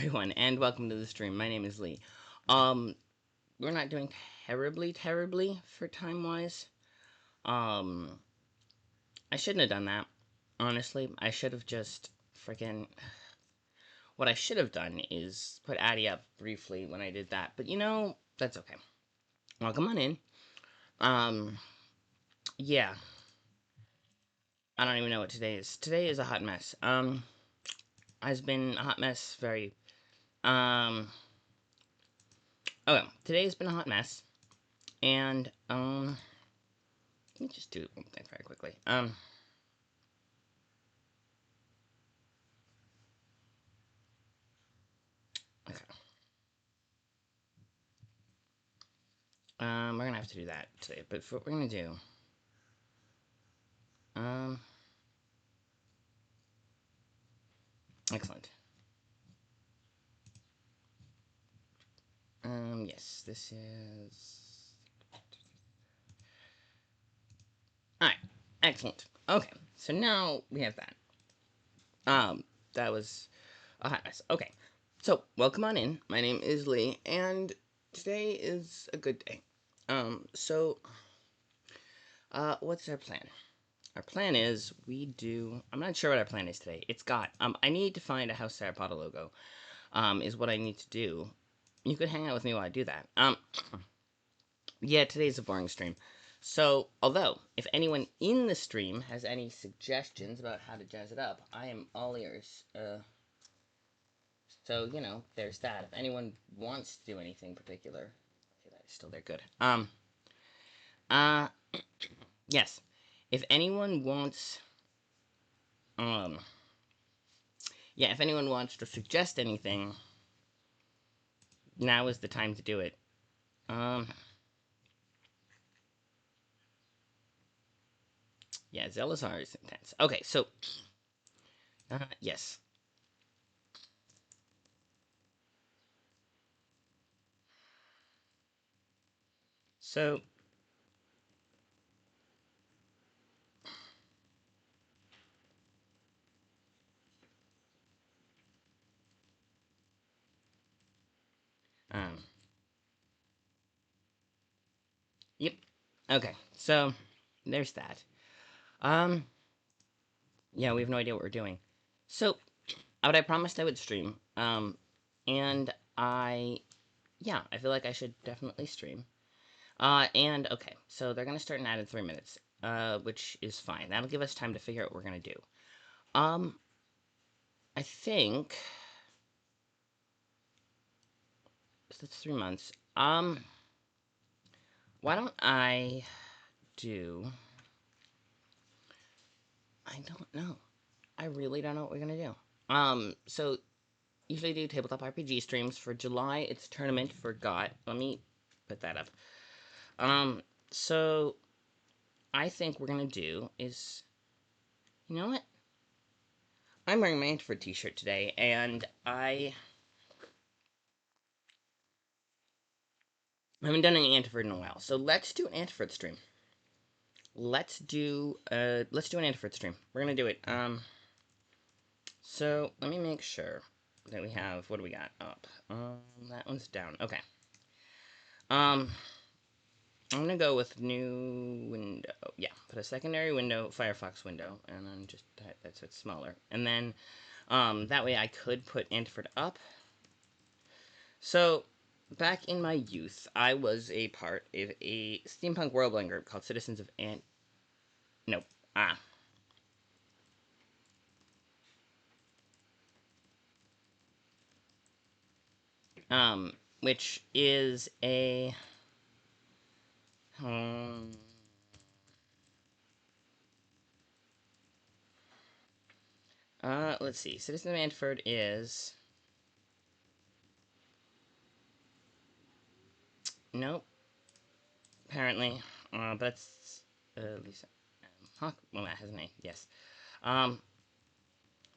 everyone, and welcome to the stream. My name is Lee. Um, we're not doing terribly for time-wise. Um, I shouldn't have done that. Honestly, I should have just freaking... What I should have done is put Addie up briefly when I did that, but that's okay. Welcome on in. Um, yeah. I don't even know what today is. Today is a hot mess. Has been a hot mess um... Okay, today's been a hot mess, and, let me just do one thing very quickly. Okay. We're gonna have to do that today, but for what we're gonna do, um, excellent. Yes, this is... Alright, excellent. Okay, so now we have that. That was a hot mess. Okay, so welcome on in. My name is Lee, and today is a good day. What's our plan? Our plan is I'm not sure what our plan is today. I need to find a House Sarah Potter logo, is what I need to do. You could hang out with me while I do that. Yeah, today's a boring stream. So, although, if anyone in the stream has any suggestions about how to jazz it up, I am all ears. So, there's that. If anyone wants to do anything particular, okay, that is still there, good. Uh, yes. If anyone wants, um, yeah, if anyone wants to suggest anything, now is the time to do it. Yeah, Zelazar is intense. Okay, so, yes. So, um, yep. Okay, so, there's that. Um, yeah, we have no idea what we're doing. So, what I promised I would stream. And I feel like I should definitely stream. And okay, so they're gonna start an ad in 3 minutes, which is fine. That'll give us time to figure out what we're gonna do. Um, I think so that's 3 months. Why don't I do? I don't know. I really don't know what we're gonna do. So usually do tabletop RPG streams for July. It's tournament for GOT. Let me put that up. Um, so I think we're gonna do is, you know what? I'm wearing my Antford t-shirt today, and I haven't done an Antford in a while. So let's do an Antford stream. Let's do an Antford stream. We're gonna do it. So let me make sure that we have, what do we got up? That one's down. Okay. I'm gonna go with new window. Yeah, put a secondary window, Firefox window, and then just that's it's smaller. And then, that way I could put Antford up. So, back in my youth, I was a part of a steampunk world-building group called Citizens of Nope. Ah. Which is a... Um, let's see. Citizen of Antford is... Nope. Apparently. But that's... Lisa... Hawk... Well, that has a name. Yes. Um,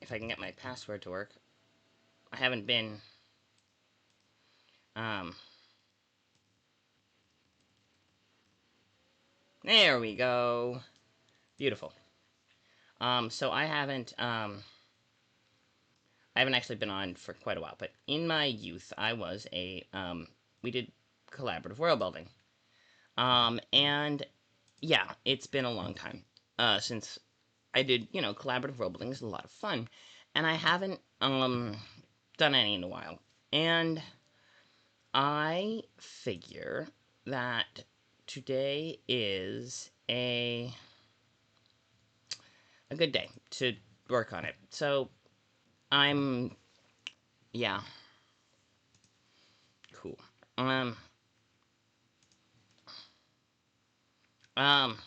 if I can get my password to work. I haven't been... Um... There we go. Beautiful. So I I haven't actually been on for quite a while, but in my youth, I was we did collaborative world building. And yeah, it's been a long time since I did, collaborative world building. It's a lot of fun, and I haven't done any in a while. And I figure that today is a good day to work on it. So I'm yeah, cool. Um um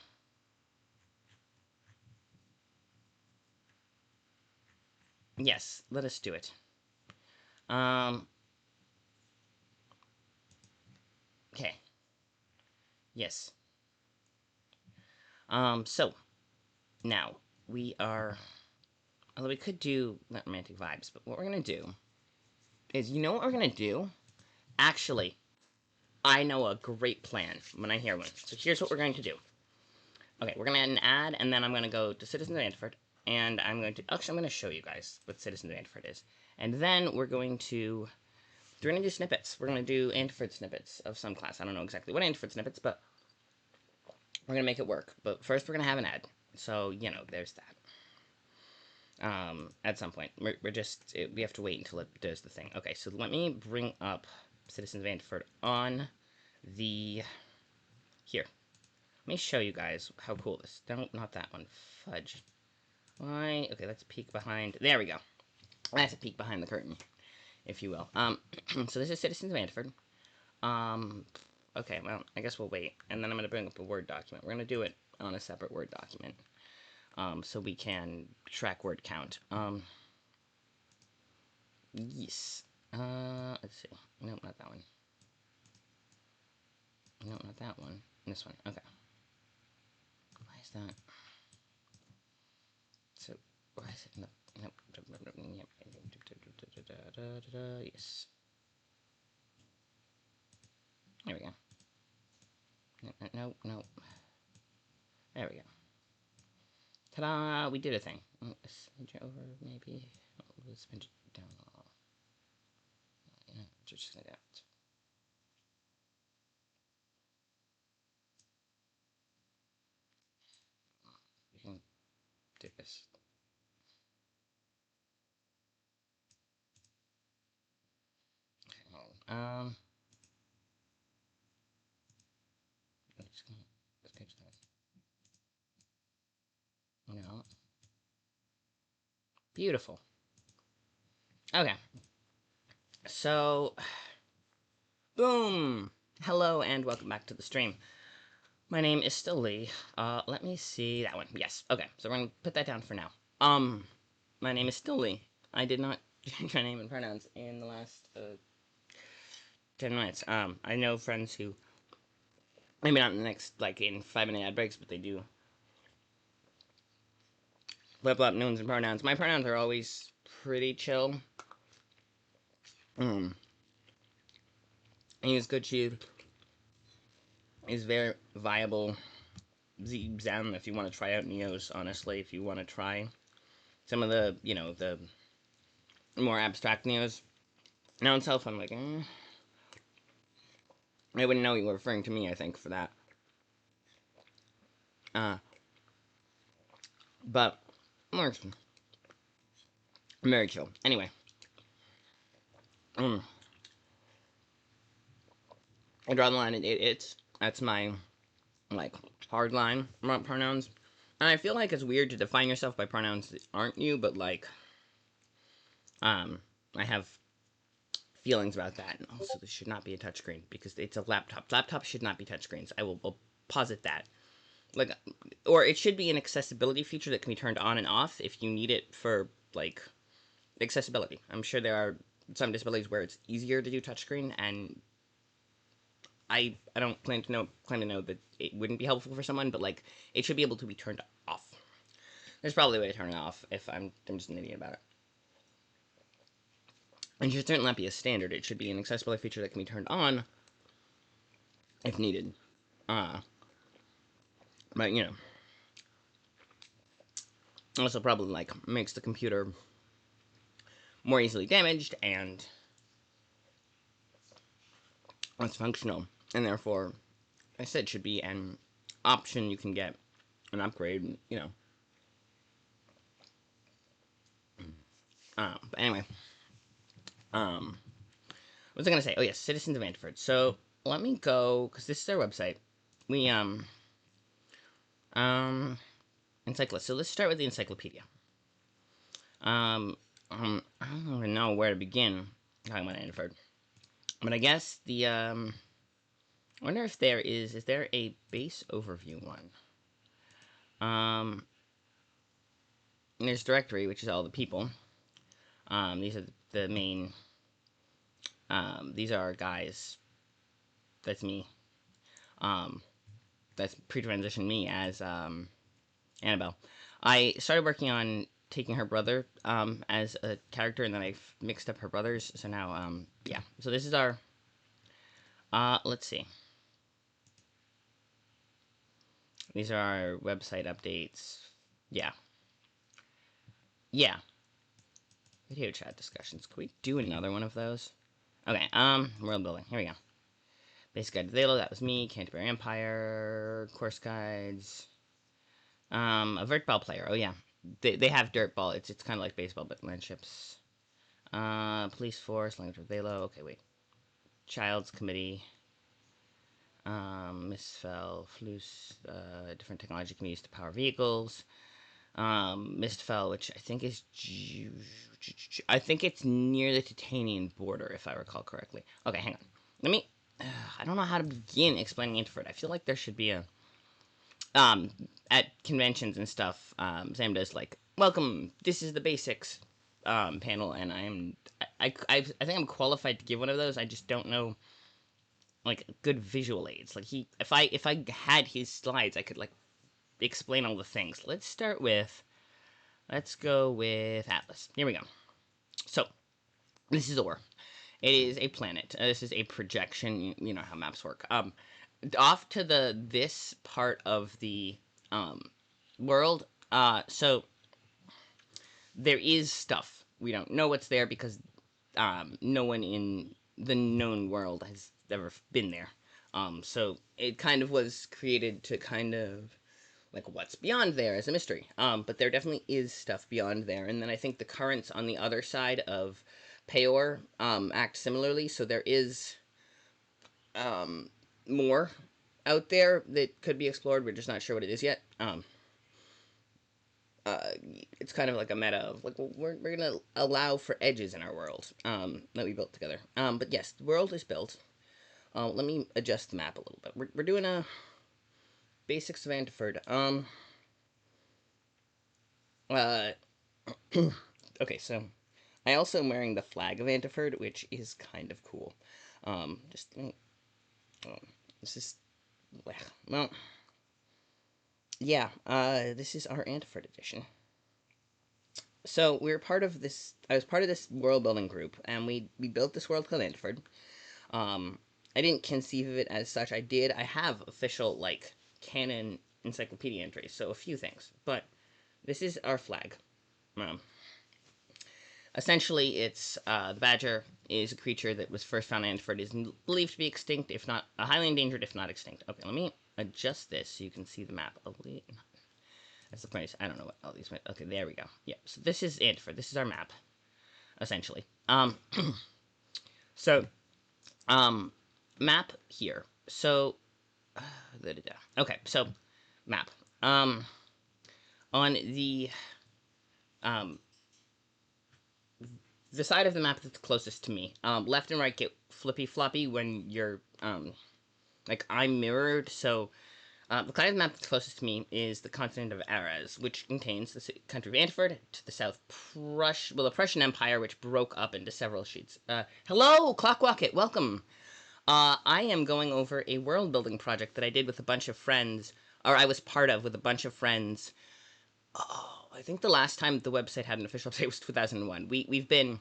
yes, let us do it. Um okay. Yes. So now we are, although we could do romantic vibes, but what we're gonna do is, you know what we're gonna do? Actually, I know a great plan when I hear one. So here's what we're going to do. Okay, we're gonna add an ad, and then I'm gonna go to Citizens of Antwerp, and I'm gonna show you guys what Citizens of Antwerp is, and then we're gonna do snippets. We're gonna do Antwerp snippets of some class. I don't know exactly what Antwerp snippets, but we're gonna make it work. But first, we're gonna have an ad. So there's that. At some point, we have to wait until it does the thing. Okay, so let me bring up Citizens of Antwerp on the here. Let me show you guys how cool this. Don't, not that one. Fudge. Why? Okay, let's peek behind. There we go. That's a peek behind the curtain, if you will. So this is Citizens of Antwerp. Okay, well, I guess we'll wait. And then I'm going to bring up a Word document. We're going to do it on a separate Word document. So we can track word count. Yes. Let's see. Nope, not that one. Nope, not that one. This one. Okay. Why is that? So, why is it? Nope. Nope. Yes. There we go. Nope. Nope. There we go. Ta-da! We did a thing. Smidge it over, maybe. Let's smidge it down a little. Yeah, just like that. We can do this. Okay, hold on. Let's go. Let's go to that. No. Beautiful. Okay. So, boom! Hello and welcome back to the stream. My name is still Lee. Let me see that one. Yes. Okay. So we're gonna put that down for now. My name is still Lee. I did not change my name and pronouns in the last 10 minutes. I know friends who, maybe not in the next, like, in 5-minute ad breaks, but they do flip up nouns and pronouns. My pronouns are always pretty chill. I use good cheese. Is very viable. Zem, if you want to try out Neos, honestly, if you want to try some of the, the more abstract Neos. Now itself, I'm like, I wouldn't know you were referring to me, I think, for that. But, more very chill. Anyway, I draw the line at it's. That's my, like, hard line about pronouns. And I feel like it's weird to define yourself by pronouns that aren't you, but, like, I have feelings about that. And also, this should not be a touchscreen because it's a laptop. Laptops should not be touchscreens. I'll posit that. Like, or it should be an accessibility feature that can be turned on and off if you need it for, like, accessibility. I'm sure there are some disabilities where it's easier to do touchscreen, and I don't claim to know that it wouldn't be helpful for someone, but, like, it should be able to be turned off. There's probably a way to turn it off if I'm just an idiot about it. And it should certainly not be a standard. It should be an accessibility feature that can be turned on if needed. But also probably, like, makes the computer more easily damaged and less functional, and therefore, I said, should be an option you can get an upgrade. But anyway, um, what was I gonna say? Oh yes, Citizens of Antwerp. So let me go because this is their website. We um encyclopedia. So let's start with the encyclopedia. I don't even know where to begin talking about Antwerp, but I guess I wonder if is there a base overview one? There's directory, which is all the people. These are the main. These are guys. That's me. Um, that's pre-transitioned me as Annabelle. I started working on taking her brother as a character, and then I mixed up her brothers. So now, yeah. So this is our. Let's see. These are our website updates. Yeah. Yeah. Video chat discussions. Can we do another one of those? Okay. World building. Here we go. Basic Guide to Thalo, that was me. Canterbury Empire. Course guides. A vert ball player. Oh yeah, they have dirt ball. It's kind of like baseball, but landships. Police force, language of Thalo. Okay, wait. Child's committee. Mistfell, Flus, different technology can be used to power vehicles. Mistfell, which I think is, I think it's near the Titanian border, if I recall correctly. Okay, hang on. Let me. I don't know how to begin explaining Interford. I feel like there should be a um, at conventions and stuff, Sam does like, welcome, this is the basics panel, and I think I'm qualified to give one of those. I just don't know like good visual aids. Like if I had his slides, I could like explain all the things. Let's go with Atlas. Here we go. So this is Or. It is a planet. This is a projection. You know how maps work. Off to this part of the world. So there is stuff we don't know what's there because no one in the known world has ever been there. So it kind of was created to kind of like what's beyond there as a mystery. But there definitely is stuff beyond there, and then I think the currents on the other side of Peor act similarly. So there is more out there that could be explored. We're just not sure what it is yet. Uh, it's kind of like a meta of like, well, we're gonna allow for edges in our world that we built together. But yes, the world is built. Let me adjust the map a little bit. We're doing a basics of Antwerp. Uh, okay, so I also am wearing the flag of Antwerp, which is kind of cool. Just this is well, yeah. This is our Antwerp edition. So we were part of this. I was part of this world building group, and we built this world called Antwerp. I didn't conceive of it as such. I have official like canon encyclopedia entries, so a few things. But this is our flag. Um, Essentially, it's the badger is a creature that was first found in Antwerp. Is believed to be extinct, if not highly endangered, if not extinct. Okay, let me adjust this so you can see the map a little. That's the point. I don't know what all these. Okay, there we go. Yeah, so this is Antwerp. This is our map, essentially. So map here. So okay, so map. On um the side of the map that's closest to me, left and right get flippy floppy when you're like I'm mirrored. So the kind of map that's closest to me is the continent of Araz, which contains the country of Antwerp. To the south, the Prussian Empire, which broke up into several sheets. Hello, Clockrocket, welcome. I am going over a world building project that I did with a bunch of friends, or I was part of with a bunch of friends. Oh, I think the last time the website had an official update was 2001. We've been,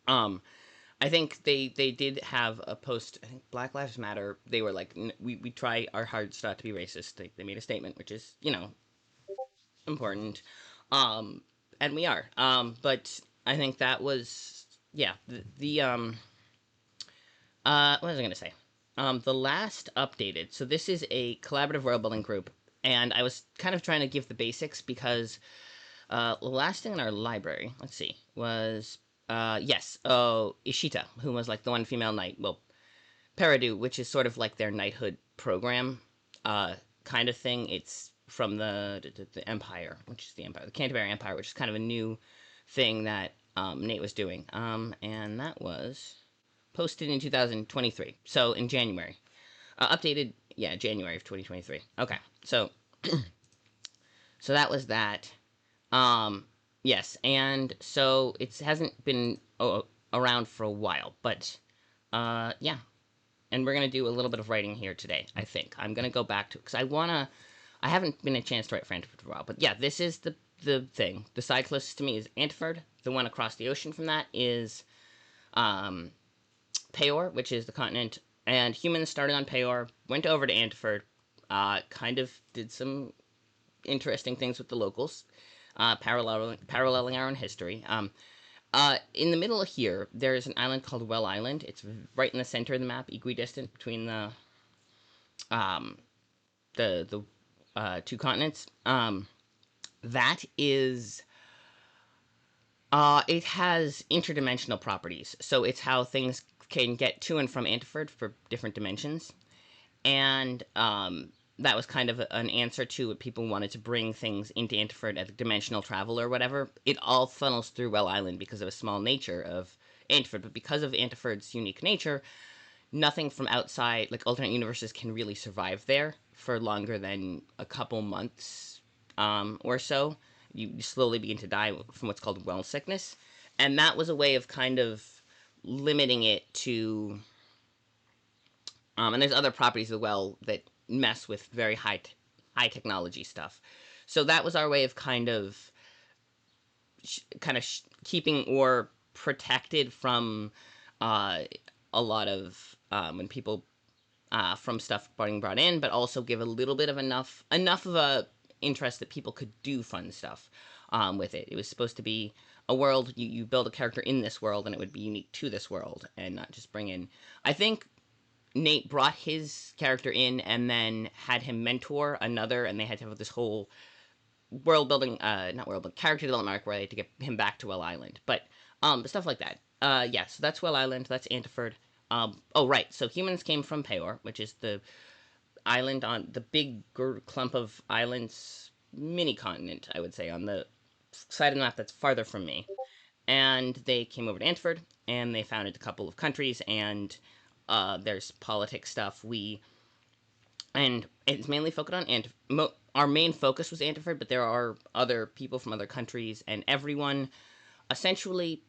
I think they did have a post. I think Black Lives Matter. They were like, we try our hardest not to be racist. They made a statement, which is important, and we are. But I think that was, yeah, what was I going to say? The last updated, so this is a collaborative world building group, and I was kind of trying to give the basics because the last thing in our library, let's see, was, yes, Ishita, who was like the one female knight. Well, Peridou, which is sort of like their knighthood program, kind of thing. It's from the Empire, which is the Empire, the Canterbury Empire, which is kind of a new thing that Nate was doing. And that was posted in 2023, so in January. Updated, yeah, January of 2023. Okay, so that was that. Um, yes, and so it hasn't been around for a while, but yeah, and we're gonna do a little bit of writing here today. I think I'm gonna go back to because I wanna. I haven't been a chance to write for Antwerp for a while, but yeah, this is the thing. The side closest to me is Antwerp. The one across the ocean from that is um, Peor, which is the continent. And humans started on Peor, went over to Antwerp, kind of did some interesting things with the locals, paralleling our own history. In the middle of here, there's an island called Well Island. It's right in the center of the map, equidistant between um, the two continents. That is, it has interdimensional properties. So it's how things can get to and from Antwerp for different dimensions. And that was kind of an answer to what people wanted to bring things into Antwerp as dimensional travel or whatever. It all funnels through Well Island because of a small nature of Antwerp, but because of Antwerp's unique nature, nothing from outside, like alternate universes, can really survive there for longer than a couple months or so. You slowly begin to die from what's called well sickness, and that was a way of kind of limiting it to. And there's other properties as well that mess with very high technology stuff. So that was our way of keeping or protected from uh, a lot of when people from stuff being brought in, but also give a little bit of enough of a interest that people could do fun stuff with it. It was supposed to be a world you build a character in this world, and it would be unique to this world, and not just bring in. I think Nate brought his character in and then had him mentor another, and they had to have this whole world building, not world, but character development arc where they had to get him back to Well Island. But stuff like that. Yeah, so that's Well Island, that's Antwerp. Oh, right, so humans came from Peor, which is the island on the big clump of islands, mini continent, I would say, on the side of the map that's farther from me. And they came over to Antwerp, and they founded a couple of countries, and there's politics stuff. And it's mainly focused on our main focus was Antwerp, but there are other people from other countries, and everyone essentially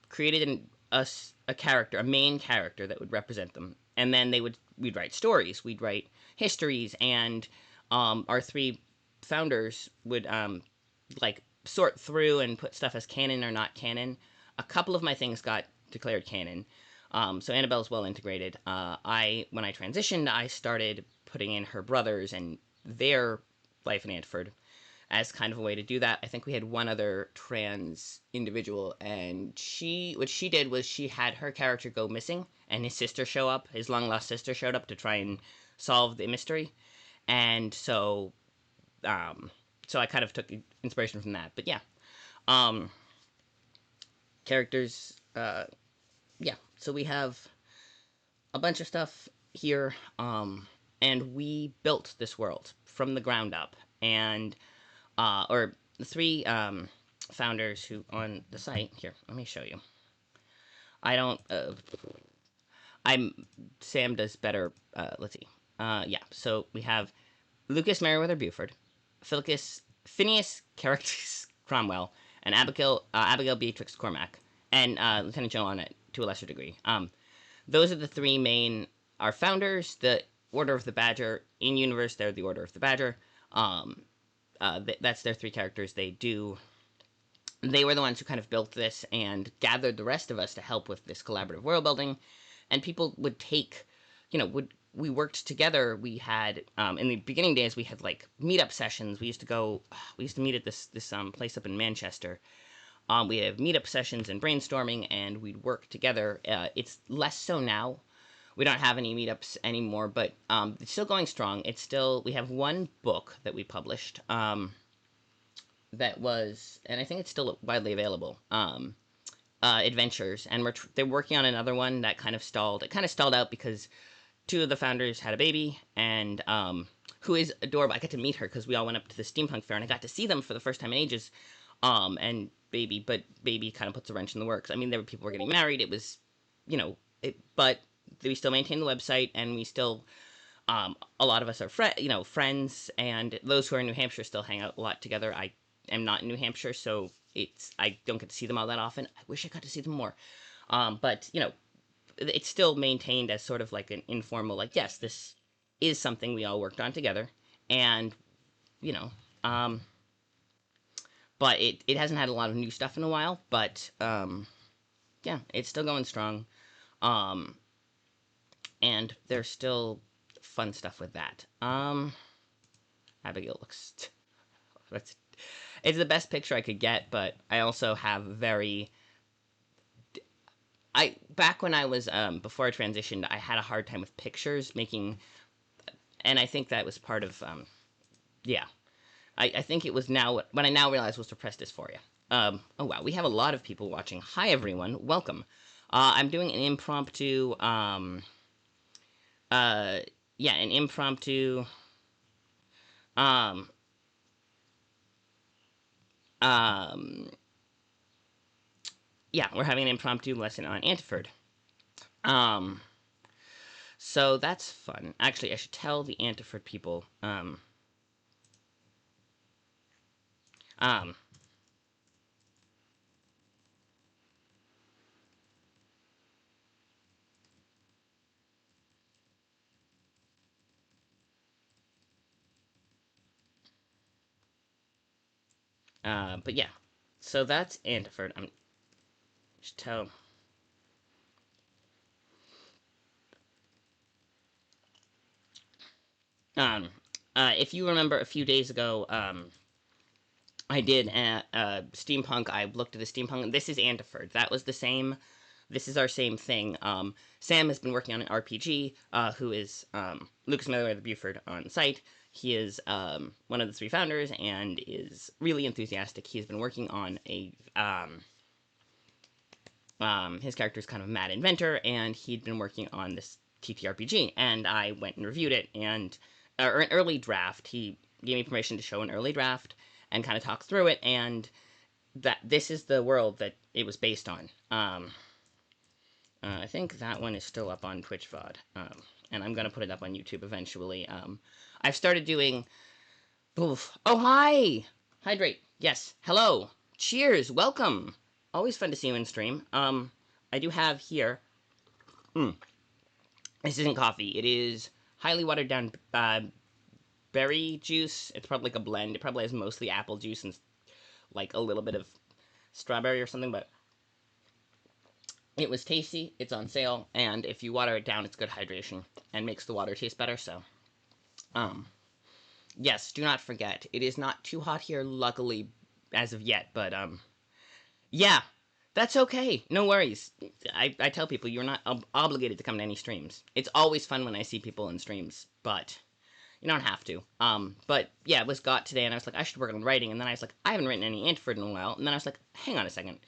created a character, a main character that would represent them, and then we'd write stories, we'd write histories, and our three founders would like sort through and put stuff as canon or not canon. A couple of my things got declared canon. So Annabelle's well integrated. When I transitioned, I started putting in her brothers and their life in Antwerp as kind of a way to do that. I think we had one other trans individual, and what she did was she had her character go missing, and his sister show up. His long lost sister showed up to try and solve the mystery, and so I kind of took inspiration from that. But yeah, um, characters. Yeah, so we have a bunch of stuff here, and we built this world from the ground up. And or the three founders who on the site here. Let me show you. I don't. I'm Sam does better. Let's see. Yeah. So we have Lucas Merriweather Buford, Phineas Caractacus Cromwell, and Abigail Beatrix Cormac, and Lieutenant General on it to a lesser degree. Those are the three main our founders. The Order of the Badger in universe, they're the Order of the Badger. That's their three characters. They were the ones who kind of built this and gathered the rest of us to help with this collaborative world building. And people would take, we worked together. We had in the beginning days we had like meetup sessions. We used to meet at this place up in Manchester, We have meetup sessions and brainstorming, and we'd work together. It's less so now. We don't have any meetups anymore, but it's still going strong. We have one book that we published that was, and I think it's still widely available. Adventures, and they're working on another one that kind of stalled. It kind of stalled out because two of the founders had a baby, and who is adorable. I got to meet her because we all went up to the steampunk fair, and I got to see them for the first time in ages. And baby kind of puts a wrench in the works. I mean, there were people were getting married. It was, but we still maintain the website, and we still, a lot of us are friends, and those who are in New Hampshire still hang out a lot together. I am not in New Hampshire, so I don't get to see them all that often. I wish I got to see them more. But it's still maintained as sort of like an informal, like, yes, this is something we all worked on together, and you know, um, but it hasn't had a lot of new stuff in a while. But yeah, it's still going strong, um, and there's still fun stuff with that. Abigail looks. That's it's the best picture I could get, but I also have very. I back when I was before I transitioned, I had a hard time with pictures making, and I think that was part of yeah. I think it was now what I now realize was suppressed dysphoria. Oh wow, we have a lot of people watching. Hi everyone, welcome. I'm doing an impromptu uh yeah, an impromptu um um yeah, we're having an impromptu lesson on Antiford. Um so that's fun. Actually, I should tell the Antiford people um but yeah. So that's Antiford. I'm just tell um if you remember a few days ago, I did steampunk. I looked at the steampunk. This is Antiford. That was the same. This is our same thing. Sam has been working on an RPG. Who is Lucas Miller, the Buford on site. He is one of the three founders and is really enthusiastic. He's been working on a his character is kind of a mad inventor, and he'd been working on this TTRPG. And I went and reviewed it, and or an early draft. He gave me permission to show an early draft and kind of talk through it, and that this is the world that it was based on. I think that one is still up on Twitch VOD, and I'm gonna put it up on YouTube eventually. I've started doing. Oof. Oh hi, hydrate. Yes, hello. Cheers. Welcome. Always fun to see you in stream. I do have here. This isn't coffee. It is highly watered down berry juice. It's probably like a blend. It probably has mostly apple juice and like a little bit of strawberry or something, but it was tasty. It's on sale, and if you water it down, it's good hydration and makes the water taste better. So, um, yes, do not forget. It is not too hot here, luckily, as of yet. But yeah, that's okay. No worries. I tell people you're not obligated to come to any streams. It's always fun when I see people in streams, but you don't have to. But yeah, it was got today, and I was like, I should work on writing, and then I was like, I haven't written any Antiford in a while, and then I was like, hang on a second,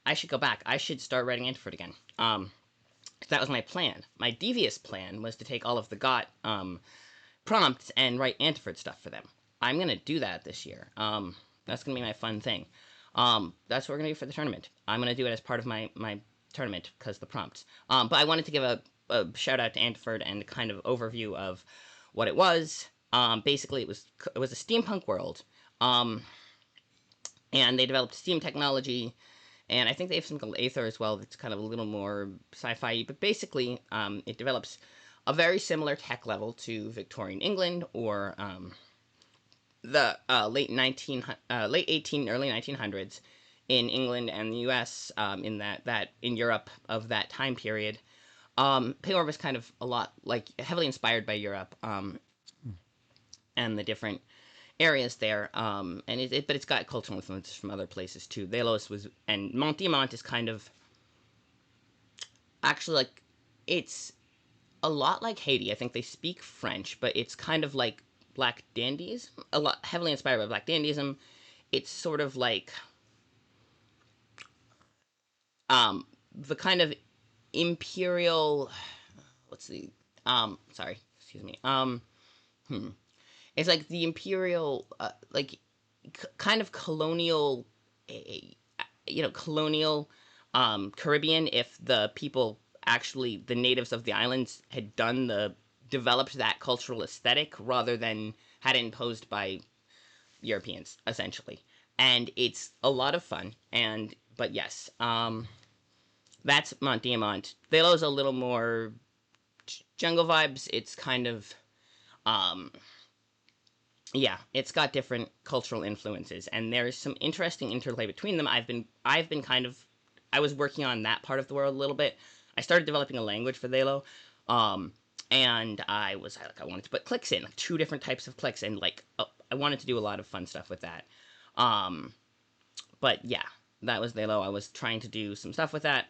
I should go back. I should start writing Antiford again. That was my plan. My devious plan was to take all of the got prompts and write Antiford stuff for them. I'm gonna do that this year. That's gonna be my fun thing. That's what we're gonna do for the tournament. I'm gonna do it as part of my tournament because the prompts. But I wanted to give a shout out to Antiford and a kind of overview of what it was. Basically, it was a steampunk world, and they developed steam technology, and I think they have something called Aether as well. That's kind of a little more sci-fi. But basically, it develops a very similar tech level to Victorian England or the late 18, early 1900s in England and the U.S. In that in Europe of that time period. Payor was kind of a lot like heavily inspired by Europe and the different areas there. And but it's got cultural influences from other places too. Delos was, and Mont Diamant is kind of actually like, it's a lot like Haiti. I think they speak French, but it's kind of like Black Dandyism, a lot heavily inspired by Black Dandyism. It's sort of like the kind of imperial. What's the Sorry, excuse me. It's like the imperial, kind of colonial, colonial Caribbean. If the people, actually the natives of the islands, had done the developed that cultural aesthetic rather than had it imposed by Europeans, essentially. And it's a lot of fun. And but yes, that's Mont Diamant. Thelo's a little more jungle vibes. It's kind of um, yeah, it's got different cultural influences, and there's some interesting interplay between them. I've been kind of, I was working on that part of the world a little bit. I started developing a language for Thalo, um, and I wanted to put clicks in, like, two different types of clicks, and I wanted to do a lot of fun stuff with that. Um, but yeah, that was Thalo. I was trying to do some stuff with that.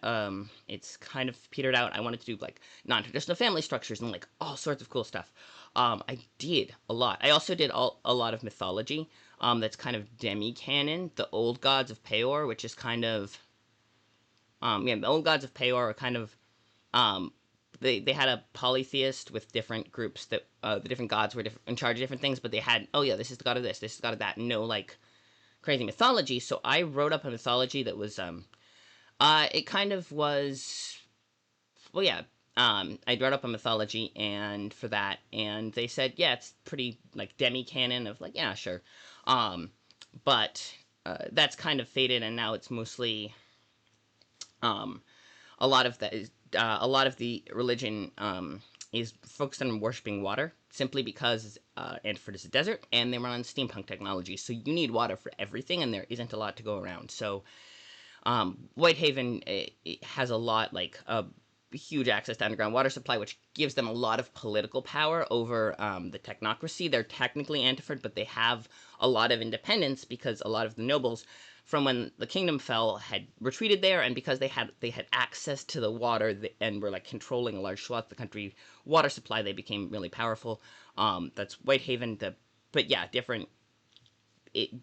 It's kind of petered out. I wanted to do like non-traditional family structures and like all sorts of cool stuff. I did a lot. I also did a lot of mythology. That's kind of demi-canon. The old gods of Peor, which is kind of yeah, the old gods of Peor are kind of um, they had a polytheist with different groups that the different gods were in charge of different things, but they had, oh yeah, this is the god of this is the god of that. No, like, crazy mythology. So I wrote up a mythology that was it kind of was, well, yeah, I wrote up a mythology, and for that, and they said, yeah, it's pretty like demi canon of, like, yeah, sure, um, but that's kind of faded, and now it's mostly um, a lot of a lot of the religion is focused on worshiping water, simply because Antwerp is a desert and they run on steampunk technology, so you need water for everything, and there isn't a lot to go around. So Whitehaven, it has a lot, like a huge access to underground water supply, which gives them a lot of political power over the technocracy. They're technically Anteford, but they have a lot of independence because a lot of the nobles from when the kingdom fell had retreated there, and because they had access to the water, and were like controlling a large swath of the country water supply, they became really powerful. That's Whitehaven. But yeah, different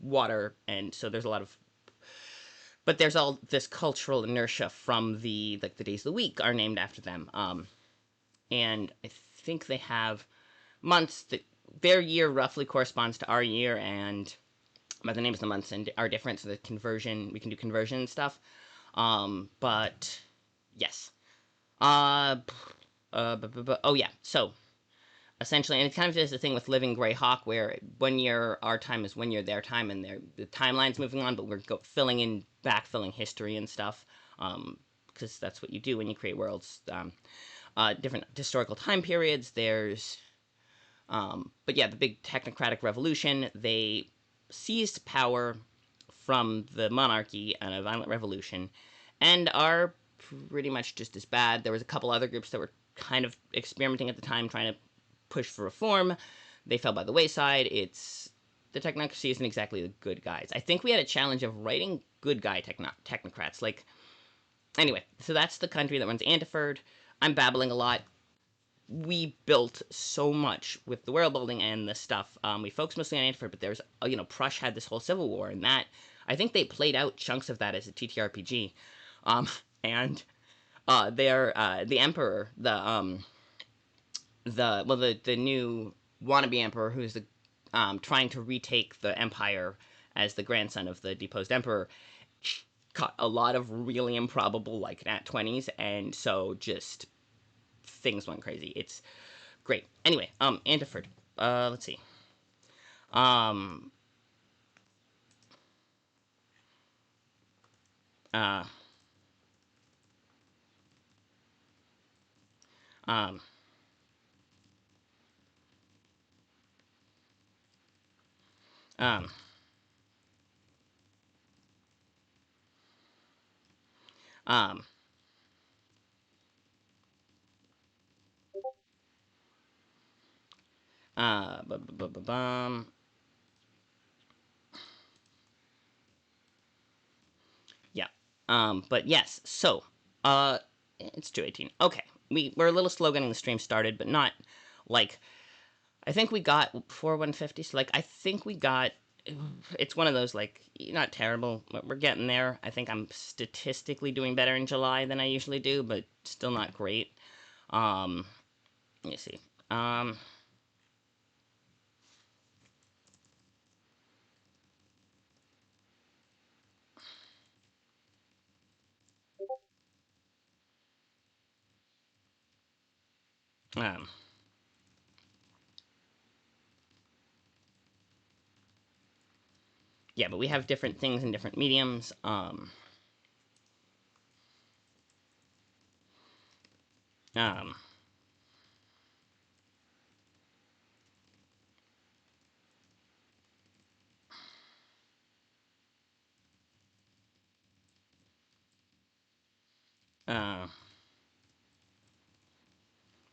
water, and so there's a lot of, but there's all this cultural inertia from the days of the week are named after them. And I think they have months that their year roughly corresponds to our year, and but the names of the months and are different, so the conversion, we can do conversion and stuff. But yes. Uh, oh yeah. So essentially, and it kind of is the thing with Living Greyhawk, where 1 year our time is 1 year their time, and the timeline's moving on, but we're filling in, backfilling history and stuff, because that's what you do when you create worlds. Different historical time periods. But yeah, the big technocratic revolution. They seized power from the monarchy in a violent revolution, and are pretty much just as bad. There was a couple other groups that were kind of experimenting at the time, trying to push for reform. They fell by the wayside. The technocracy isn't exactly the good guys. I think we had a challenge of writing good guy technocrats. Like, anyway, so that's the country that runs Anteford. I'm babbling a lot. We built so much with the world building and the stuff. We focused mostly on Antwerp, but there's, Prush had this whole civil war, and that, I think they played out chunks of that as a TTRPG. Um, and the emperor, the new wannabe emperor, who's trying to retake the empire as the grandson of the deposed emperor, caught a lot of really improbable, like, nat 20s, and so just things went crazy. It's great. Anyway, Anteford. Let's see. Um, uh, um, um, um, bum. But yes, so, it's 2:18. Okay, we're a little slow getting the stream started, but not, like, I think we got 150, so, like, I think we got, it's one of those, like, not terrible, but we're getting there. I think I'm statistically doing better in July than I usually do, but still not great. Let me see. Um, yeah, but we have different things in different mediums. Um, uh,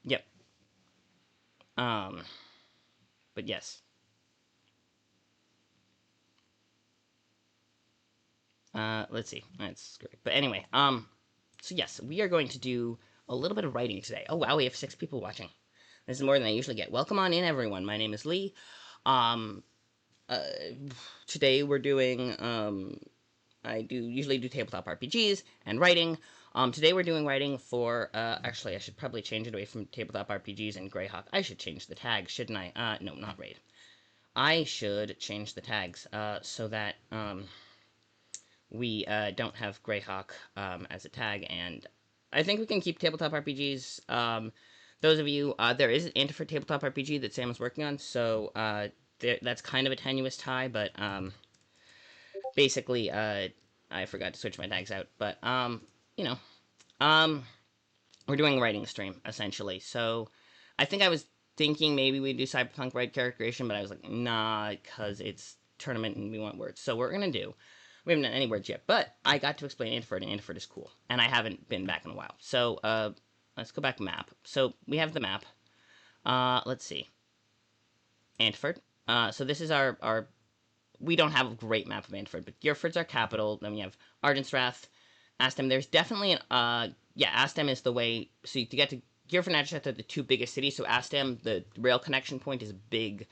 yep. Um, but yes. Let's see. That's great. But anyway, so yes, we are going to do a little bit of writing today. Oh wow, we have 6 people watching. This is more than I usually get. Welcome on in, everyone. My name is Lee. Um, uh, Today we're doing, I usually do tabletop RPGs and writing. Today we're doing writing for, actually I should probably change it away from tabletop RPGs and Greyhawk. I should change the tag, shouldn't I? No, not Raid. I should change the tags, so that, we don't have Greyhawk as a tag, and I think we can keep tabletop RPGs. Those of you, there is an Antifer tabletop RPG that Sam is working on, so that's kind of a tenuous tie, but basically, I forgot to switch my tags out. But you know, um, we're doing a writing stream essentially. So I think I was thinking maybe we'd do Cyberpunk write character creation, but I was like, nah, because it's tournament and we want words. So we're gonna do. We haven't done any words yet, but I got to explain Antiford, and Antiford is cool, and I haven't been back in a while. So let's go back map. So we have the map. Let's see. Antiford. So this is our. We don't have a great map of Antiford, but Gearford's our capital. Then we have Argent's Wrath, Astem. There's definitely an yeah, Astem is the way. So to get to Gearford and Argent's Wrath are the 2 biggest cities. So Astem, the rail connection point, is a big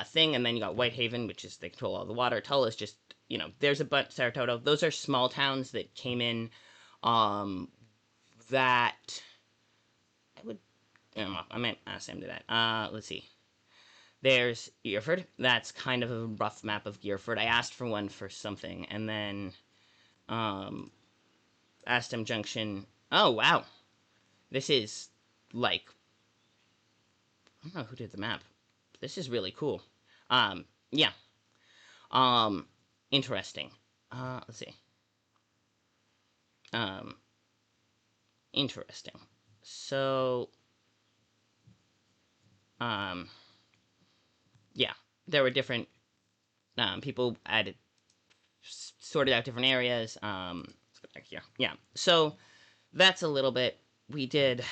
thing, and then you got Whitehaven, which is they control all the water. Tull is just, there's a bunch. Saratoga. Those are small towns that came in. That I would. I might ask him to that. Let's see. There's Gearford. That's kind of a rough map of Gearford. I asked for one for something, and then um, Astem Junction. Oh wow, this is like, I don't know who did the map. This is really cool. Yeah. Um, Interesting. Let's see. Um, Interesting. So, um, yeah, there were different people added, sorted out different areas. Let's go back here. Yeah. So that's a little bit. We did.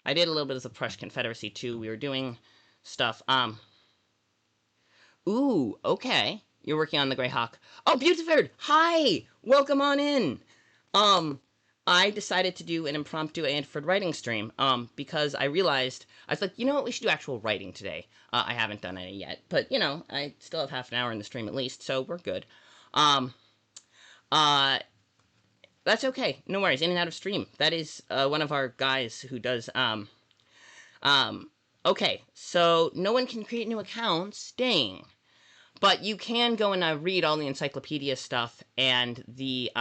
I did a little bit of the Prussian Confederacy too. We were doing stuff. Ooh. Okay. You're working on the Greyhawk. Oh, Buteford. Hi. Welcome on in. Um, I decided to do an impromptu Antiford writing stream, because I realized, I was like, you know what, we should do actual writing today. I haven't done any yet, but, I still have half an hour in the stream at least, so we're good. Um, uh, that's okay. No worries, in and out of stream. That is, one of our guys who does, um, okay, so no one can create new accounts, dang. But you can go and read all the encyclopedia stuff and the,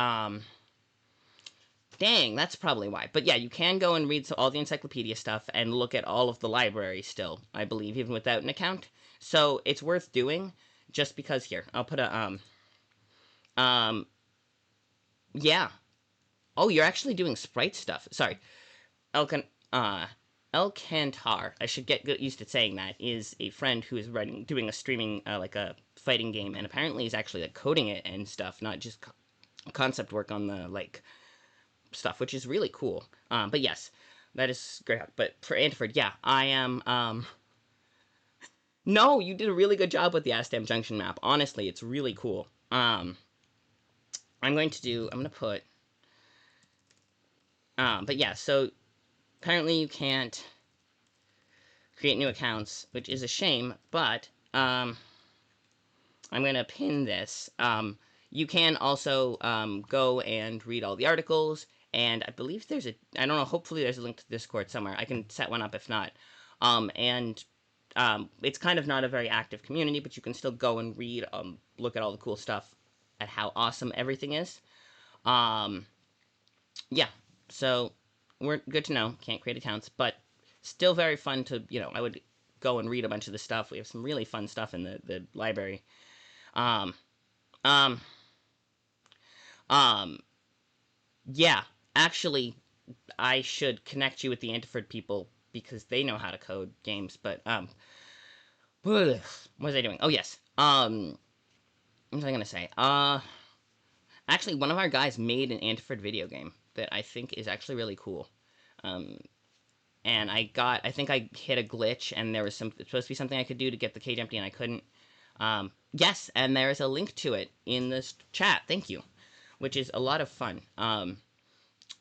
dang, that's probably why. But yeah, you can go and read all the encyclopedia stuff and look at all of the library still, I believe, even without an account. So it's worth doing, just because here, I'll put a, um, yeah. Oh, you're actually doing sprite stuff. Sorry. Elkan, Elkantar, I should get used to saying that, is a friend who is doing a streaming, like a fighting game, and apparently he's actually like coding it and stuff, not just concept work on the, like, stuff, which is really cool. But yes, that is great. But for Antiford, yeah, I am. No, you did a really good job with the Astam Junction map. Honestly, it's really cool. I'm going to put But yeah, so apparently you can't create new accounts, which is a shame, but I'm going to pin this. You can also go and read all the articles, and I believe there's I don't know, hopefully there's a link to Discord somewhere. I can set one up if not. And it's kind of not a very active community, but you can still go and read, look at all the cool stuff, at how awesome everything is. Um, yeah, so we're good to know. Can't create accounts, but still very fun to, I would go and read a bunch of the stuff. We have some really fun stuff in the library. Um, um, um, yeah, actually, I should connect you with the Antiford people because they know how to code games. But what was I doing? Oh yes. What was I gonna say? Actually, one of our guys made an Antiford video game that I think is actually really cool. Um, and I think I hit a glitch, and there was supposed to be something I could do to get the cage empty, and I couldn't. Yes, and there is a link to it in this chat. Thank you, which is a lot of fun.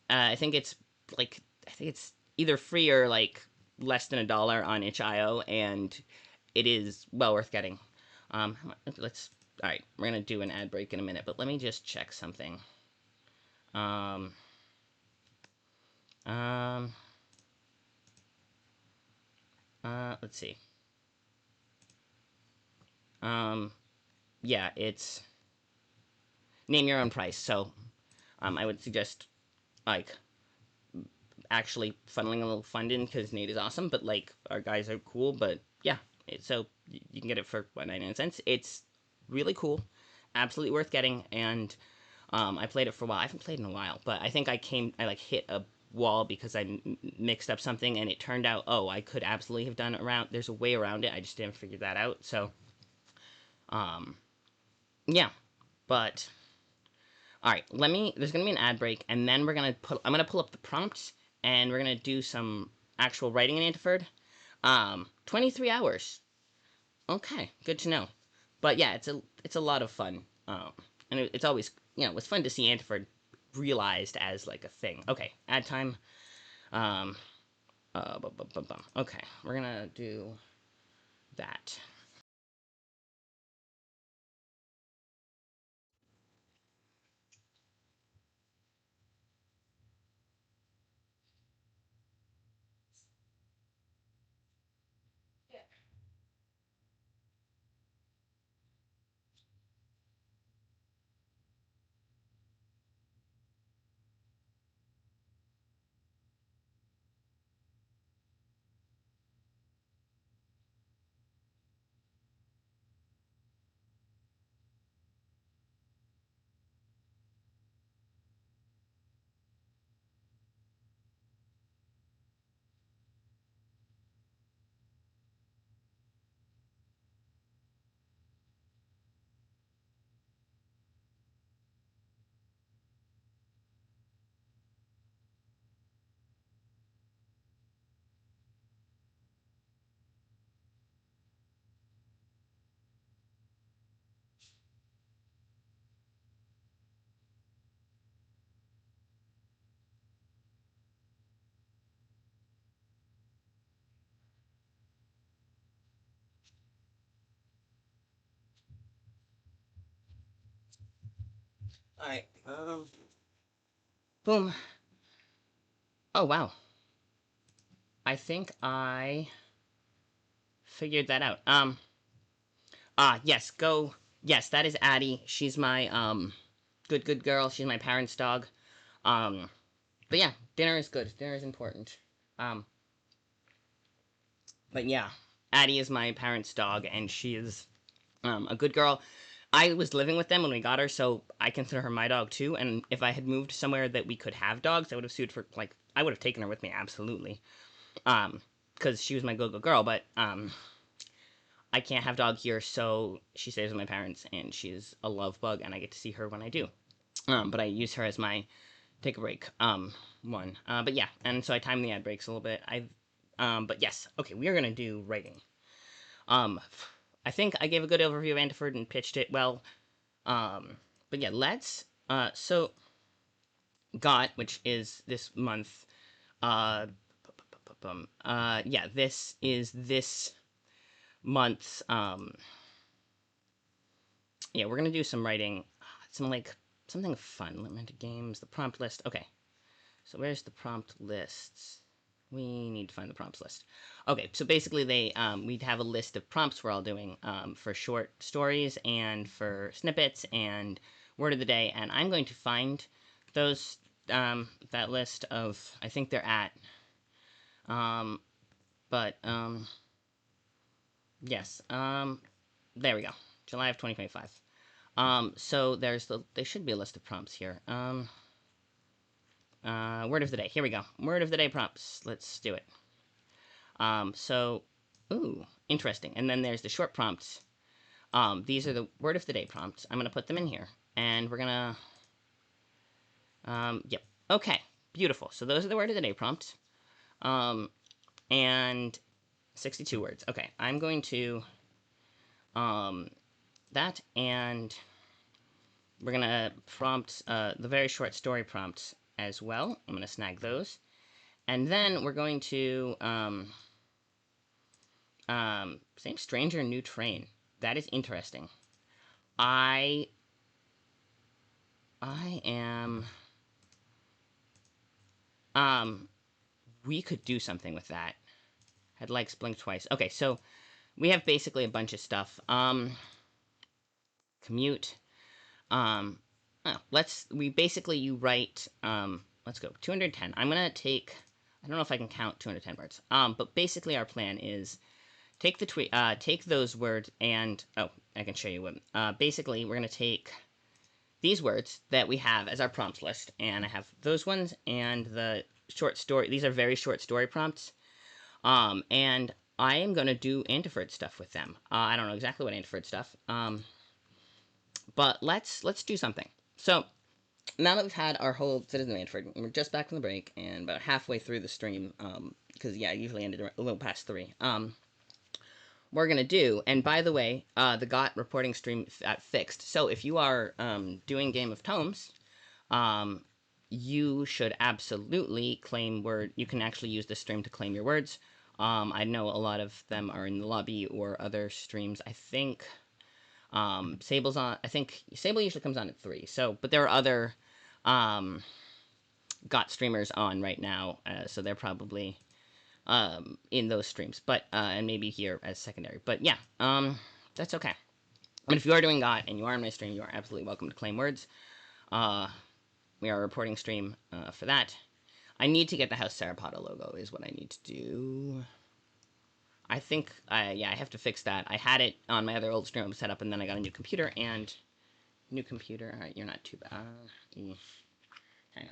I think it's I think it's either free or like less than $1 on itch.io, and it is well worth getting. Let's. All right, we're gonna do an ad break in a minute, but let me just check something. Um, um, let's see. Um, yeah, it's name your own price. So, I would suggest like actually funneling a little fund in because Nate is awesome, but like our guys are cool. But yeah, so you can get it for what, 99 cents. It's really cool, absolutely worth getting, and I played it for a while. I haven't played in a while, but I think I like hit a wall because I mixed up something, and it turned out, oh, I could absolutely have done around. There's a way around it. I just didn't figure that out. So, um, yeah, but all right, let me. There's gonna be an ad break, and then I'm gonna pull up the prompts, and we're gonna do some actual writing in Antiford. 23 hours. Okay, good to know. But yeah, it's a lot of fun. And it's always it's fun to see Antiford realized as like a thing. Okay, ad time. Um, okay, we're gonna do that. All right. Boom. Oh wow. I think I figured that out. Yes, go. Yes, that is Addie. She's my good girl. She's my parents' dog. Um, but yeah, dinner is good. Dinner is important. Um, but yeah, Addie is my parents' dog, and she is a good girl. I was living with them when we got her, so I consider her my dog too. And if I had moved somewhere that we could have dogs, I would have sued for like I would have taken her with me absolutely. Because she was my go girl, but I can't have dog here, so she stays with my parents, and she's a love bug, and I get to see her when I do. But I use her as my take a break one. But yeah, and so I time the ad breaks a little bit. But yes, okay, we are gonna do writing. Um, I think I gave a good overview of Antiford and pitched it well. But yeah, let's. So got, which is this month. Uh, yeah, this is this month's. Yeah, we're gonna do some writing, some like something fun. Limited games, the prompt list. Okay, so where's the prompt lists? We need to find the prompts list. Okay, so basically we'd have a list of prompts we're all doing for short stories and for snippets and word of the day, and I'm going to find those that list of, I think they're at um, but yes, there we go, July of 2025. So there should be a list of prompts here. Word of the day. Here we go. Word of the day prompts. Let's do it. So, ooh, interesting. And then there's the short prompts. These are the word of the day prompts. I'm gonna put them in here, and we're gonna. Yep. Okay. Beautiful. So those are the word of the day prompts. And 62 words. Okay. I'm going to that, and we're gonna prompt the very short story prompts as well. I'm gonna snag those, and then we're going to same stranger, new train. That is interesting. I am we could do something with that. Had likes blink twice. Okay, so we have basically a bunch of stuff. Commute. Oh, you write let's go 210. I'm gonna take, I don't know if I can count 210 words. But basically our plan is take the tweet take those words and oh, I can show you what. Basically we're gonna take these words that we have as our prompt list, and I have those ones and the short story. These are very short story prompts. And I am gonna do Antiford stuff with them. I don't know exactly what Antiford stuff. But let's do something. So now that we've had our whole Citizen of Antiford, we're just back from the break and about halfway through the stream. Because yeah, I usually ended a little past 3. We're gonna do, and by the way, the GOT reporting stream fixed. So if you are doing Game of Tomes, you should absolutely claim word. You can actually use the stream to claim your words. I know a lot of them are in the lobby or other streams. I think Sable's on. I think Sable usually comes on at 3. So, but there are other GOT streamers on right now, so they're probably in those streams. But and maybe here as secondary. But yeah, that's okay. But if you are doing GOT and you are in my stream, you are absolutely welcome to claim words. We are a reporting stream for that. I need to get the House Sarapata logo is what I need to do. I think, yeah, I have to fix that. I had it on my other old stream set up, and then I got a new computer, and new computer. All right, you're not too bad. Hang on.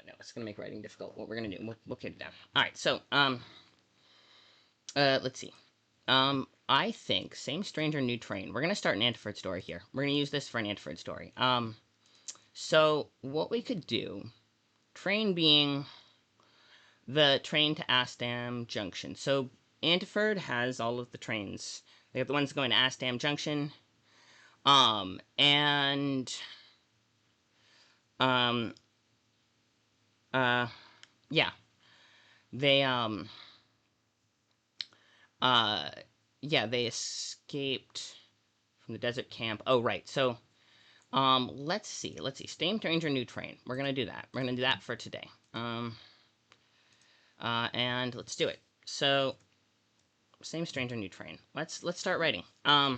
No, it's gonna make writing difficult. What we're gonna do, we'll get it down. All right, so let's see. I think same stranger, new train. We're gonna start an Antiford story here. We're gonna use this for an Antiford story. So what we could do, train being the train to Astam Junction. So Antiford has all of the trains. They have the ones going to Astam Junction. And yeah. They yeah, they escaped from the desert camp. Oh, right. So let's see. Same stranger, new train. We're gonna do that. We're gonna do that for today. And let's do it. So same stranger, new train. Let's start writing. I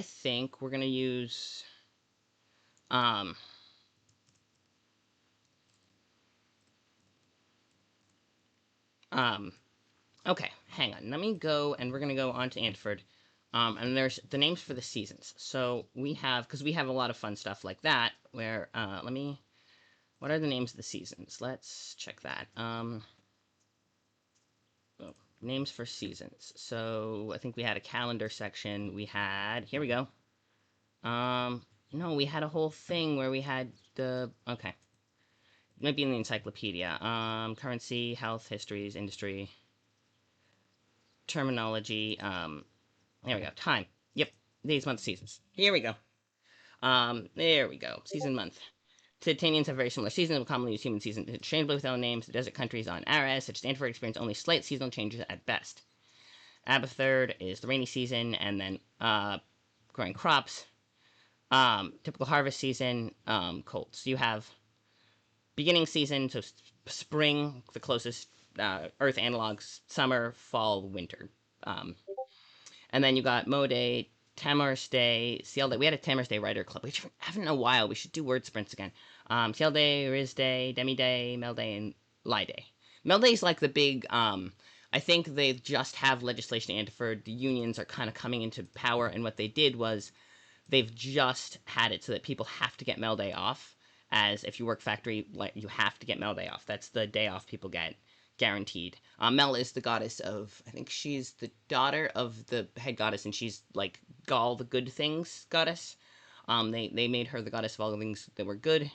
think we're gonna use okay, hang on. Let me go, and we're gonna go on to Antiford. And there's the names for the seasons. So we have, because we have a lot of fun stuff like that. Where what are the names of the seasons? Let's check that. Oh, names for seasons. So I think we had a calendar section. We had, here we go. No, we had a whole thing where we had the, okay. It might be in the encyclopedia. Currency, health, histories, industry, terminology. There we go. Time. Yep. These month seasons. Here we go. There we go. Season month. Titanians have very similar seasons and will commonly use human seasons interchangeably with other names. The desert countries on Ares, such as Stanford, experience only slight seasonal changes at best. Abathurd is the rainy season, and then growing crops. Typical harvest season, cold. So you have beginning season, so spring, the closest Earth analogs, summer, fall, winter. Um, and then you got Mode, Tamars Day, Ciel Day. We had a Tamars Day Writer Club, which haven't in a while. We should do word sprints again. Ciel Day, Riz Day, Demi Day, Mel Day, and Lie Day. Mel Day is like the big. I think they just have legislation in Antiford. The unions are kind of coming into power, and what they did was they've just had it so that people have to get Mel Day off. As if you work factory, like you have to get Mel Day off. That's the day off people get guaranteed. Mel is the goddess of, I think she's the daughter of the head goddess, and she's like Gaul, the good things goddess. They made her the goddess of all the things that were good,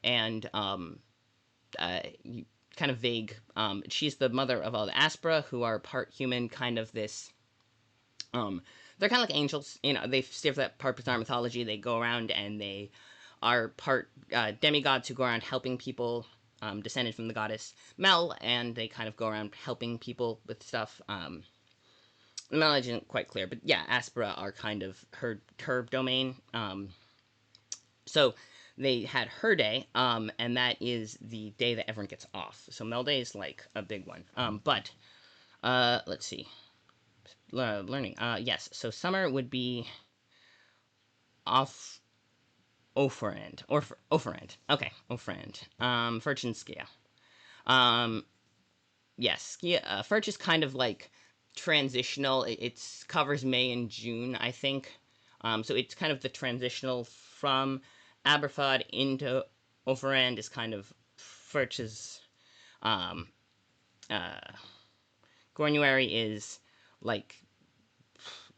and kind of vague. She's the mother of all the Aspera, who are part human, kind of this. They're kind of like angels, you know. They steer for that part bizarre mythology. They go around and they are part demigods who go around helping people, descended from the goddess Mel, and they kind of go around helping people with stuff. The knowledge isn't quite clear, but yeah, Aspera are kind of her domain. So they had her day, and that is the day that everyone gets off. So Mel Day is like a big one. But let's see. Learning. Yes. So summer would be off Oferand. Or Oferand. Okay, Oferand. Furchinskia. Um, yes, Skia. Furch is kind of like transitional. It covers May and June, I think. So it's kind of the transitional from Aberfod into Oferand is kind of Furch's. Um, uh, Gornuary is like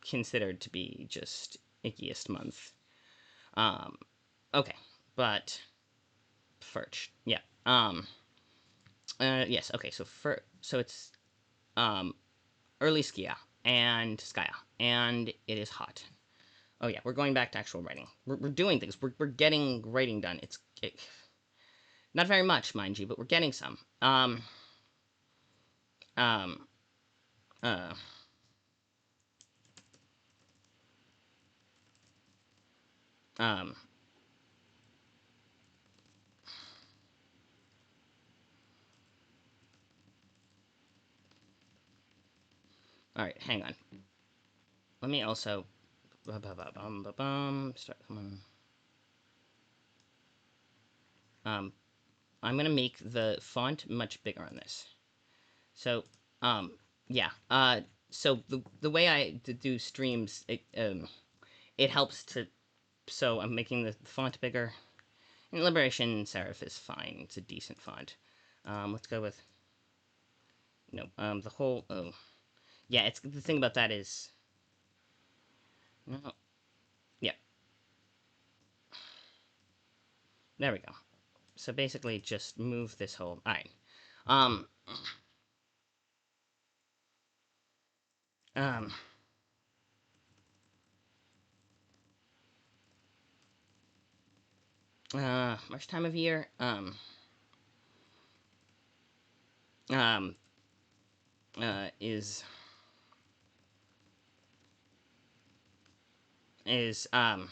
considered to be just ickiest month. Um, okay, but Furch, yeah. Yes. Okay. So it's early Skia and Skya, and it is hot. Oh yeah, we're going back to actual writing. We're doing things. We're getting writing done. Not very much, mind you, but we're getting some. Um, uh, um. All right, hang on. Let me also. Start. Come on. I'm gonna make the font much bigger on this. So, yeah. So the way I do streams, it helps to. So I'm making the font bigger. And Liberation Serif is fine. It's a decent font. Let's go with. No. The whole. Oh, yeah. It's the thing about that is. No. Yeah. There we go. So basically, just move this whole. All right. Um. Um. Much time of year. Um. Is is um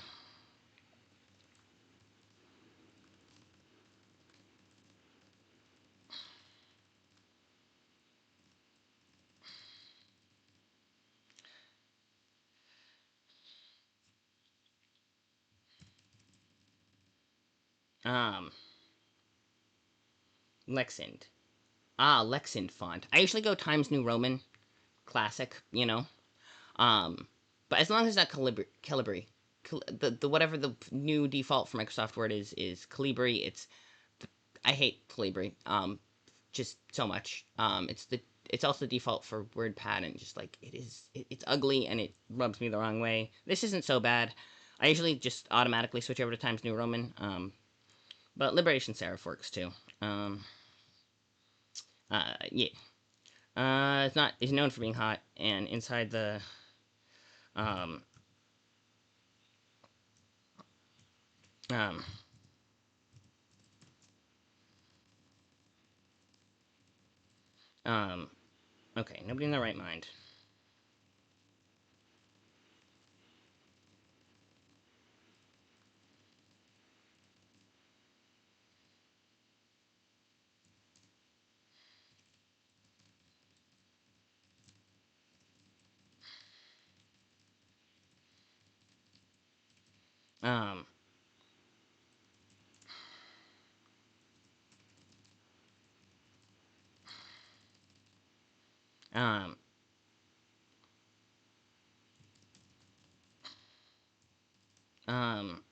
Lexind. Lexind font. I usually go Times New Roman, classic. You know. Um, but as long as that Calibri, the whatever the new default for Microsoft Word is Calibri. I hate Calibri. Just so much. It's also the default for WordPad, and just like it's ugly and it rubs me the wrong way. This isn't so bad. I usually just automatically switch over to Times New Roman. But Liberation Serif works too. Yeah. It's not. It's known for being hot, and inside the um Um, um, okay, nobody in their right mind. Um, um, um,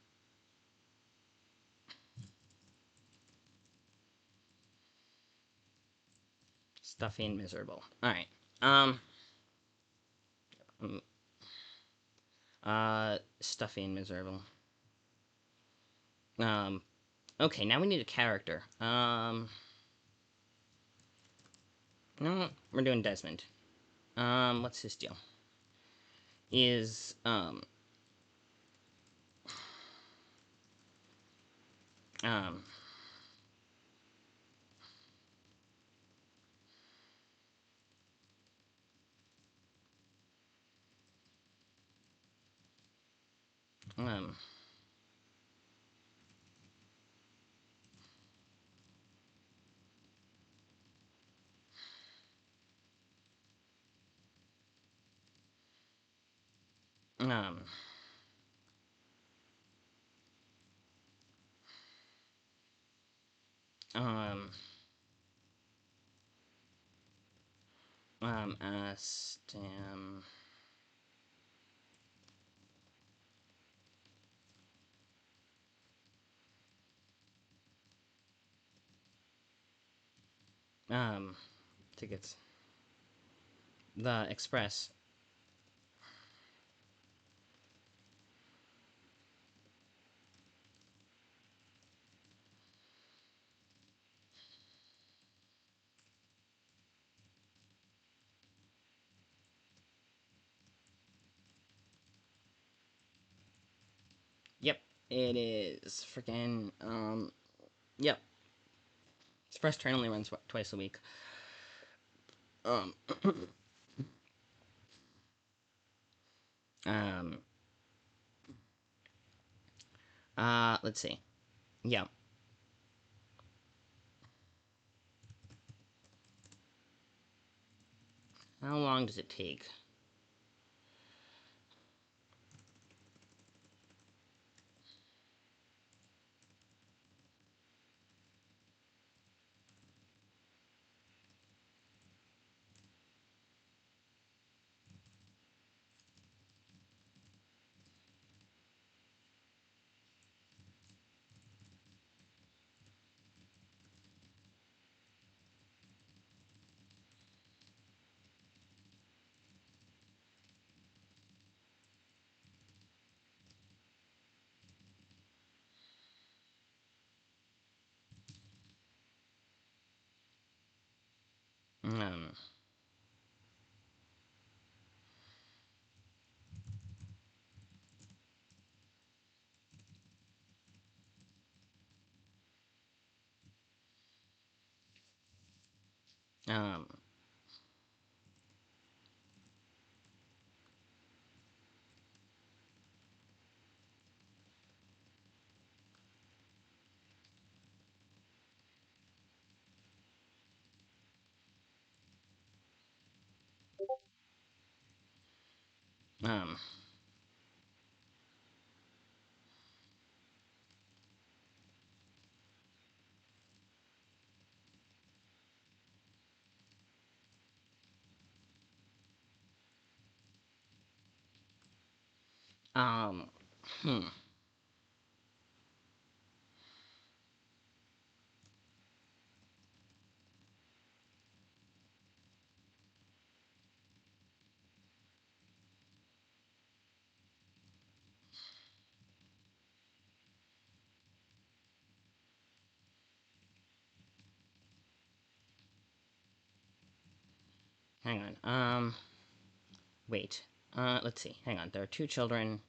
Stuffy and miserable. Alright. Um, um, Stuffy and miserable. Um, okay, now we need a character. No, we're doing Desmond. What's his deal? Is, um, um, um, um, Stam, tickets. The Express. Yep, it is. Freaking, yep. Express train only runs twice a week. Um, um, let's see. Yeah. How long does it take? Um, um, um, um, hmm. Hang on. Wait. Let's see. Hang on. There are two children,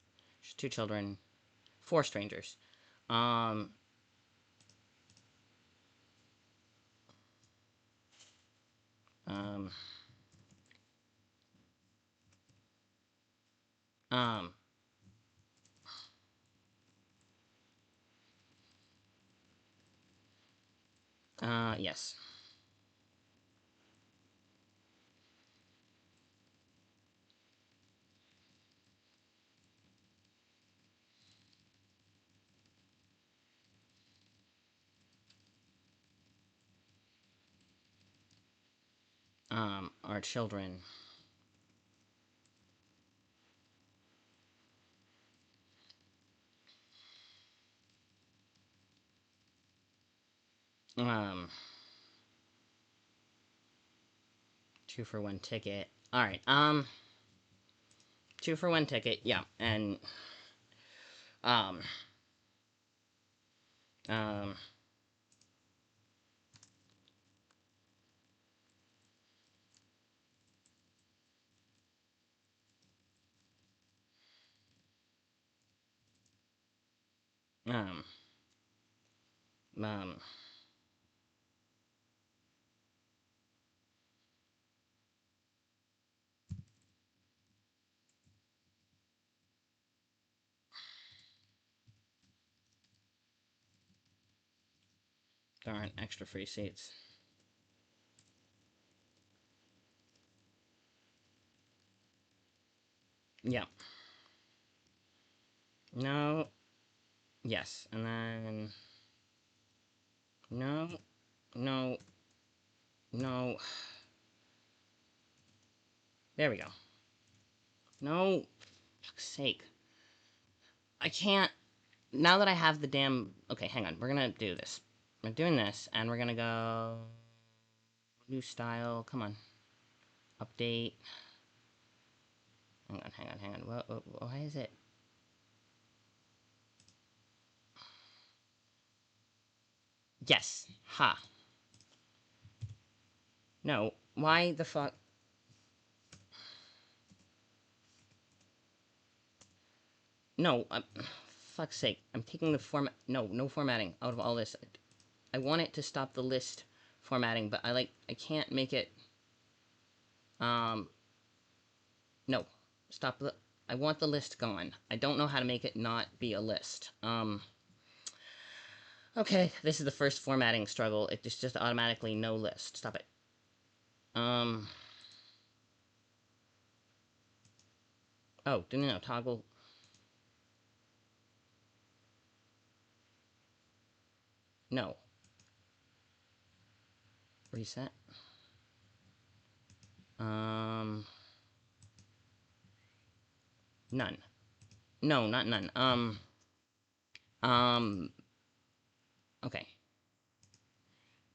four strangers. Um, um, um, yes. Our children. Um, 2-for-1 ticket. Alright, 2-for-1 ticket, yeah, and, um, um, um, um, there aren't extra free seats. Yeah. No. Yes, and then... No. No. No. There we go. No. Fuck's sake. I can't... Now that I have the damn... Okay, hang on. We're gonna do this. We're doing this, and we're gonna go... New style. Come on. Update. Hang on, hang on, hang on. Why is it... Yes. Ha. No. Why the fuck... No. Fuck's sake. I'm taking the format... No, no formatting out of all this. I want it to stop the list formatting, but I can't make it... No. Stop the... I want the list gone. I don't know how to make it not be a list. Okay, this is the first formatting struggle. It's just automatically no list. Stop it. Oh, no, toggle... No. Reset. None. No, not none. Um, okay.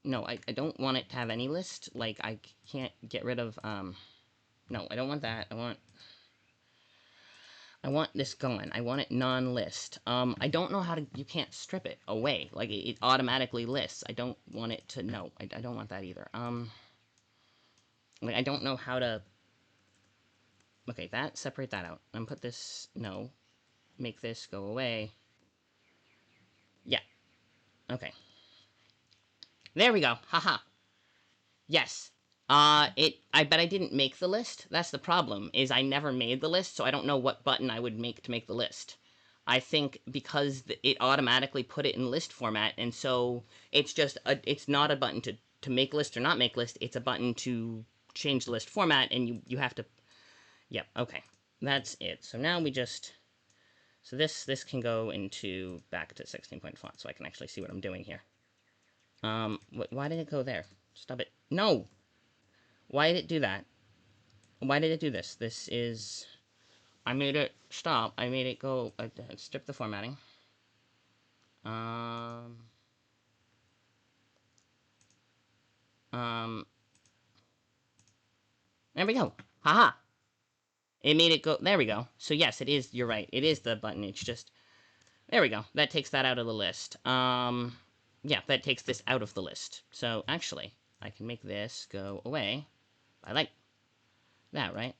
No, I don't want it to have any list. Like, I can't get rid of, no, I don't want that. I want this gone. I want it non-list. I don't know how to, you can't strip it away. Like, it automatically lists. I don't want it to, no, I don't want that either. Like, I don't know how to, okay, separate that out. And put this, no, make this go away. Yeah, okay. There we go. Haha. Yes. I bet I didn't make the list. That's the problem, is I never made the list, so I don't know what button I would make to make the list. I think because it automatically put it in list format, and so it's not a button to make list or not make list, it's a button to change the list format, and you have to, yep, okay. That's it. So now we just, so this can go into back to 16-point font, so I can actually see what I'm doing here. Why did it go there? Stop it. No! Why did it do that? Why did it do this? This is... I made it stop. I made it go... strip the formatting. Um... Um... There we go. Haha! It made it go... There we go. So yes, it is... You're right. It is the button. It's just... There we go. That takes that out of the list. Yeah, that takes this out of the list. So, actually, I can make this go away. I like that, right?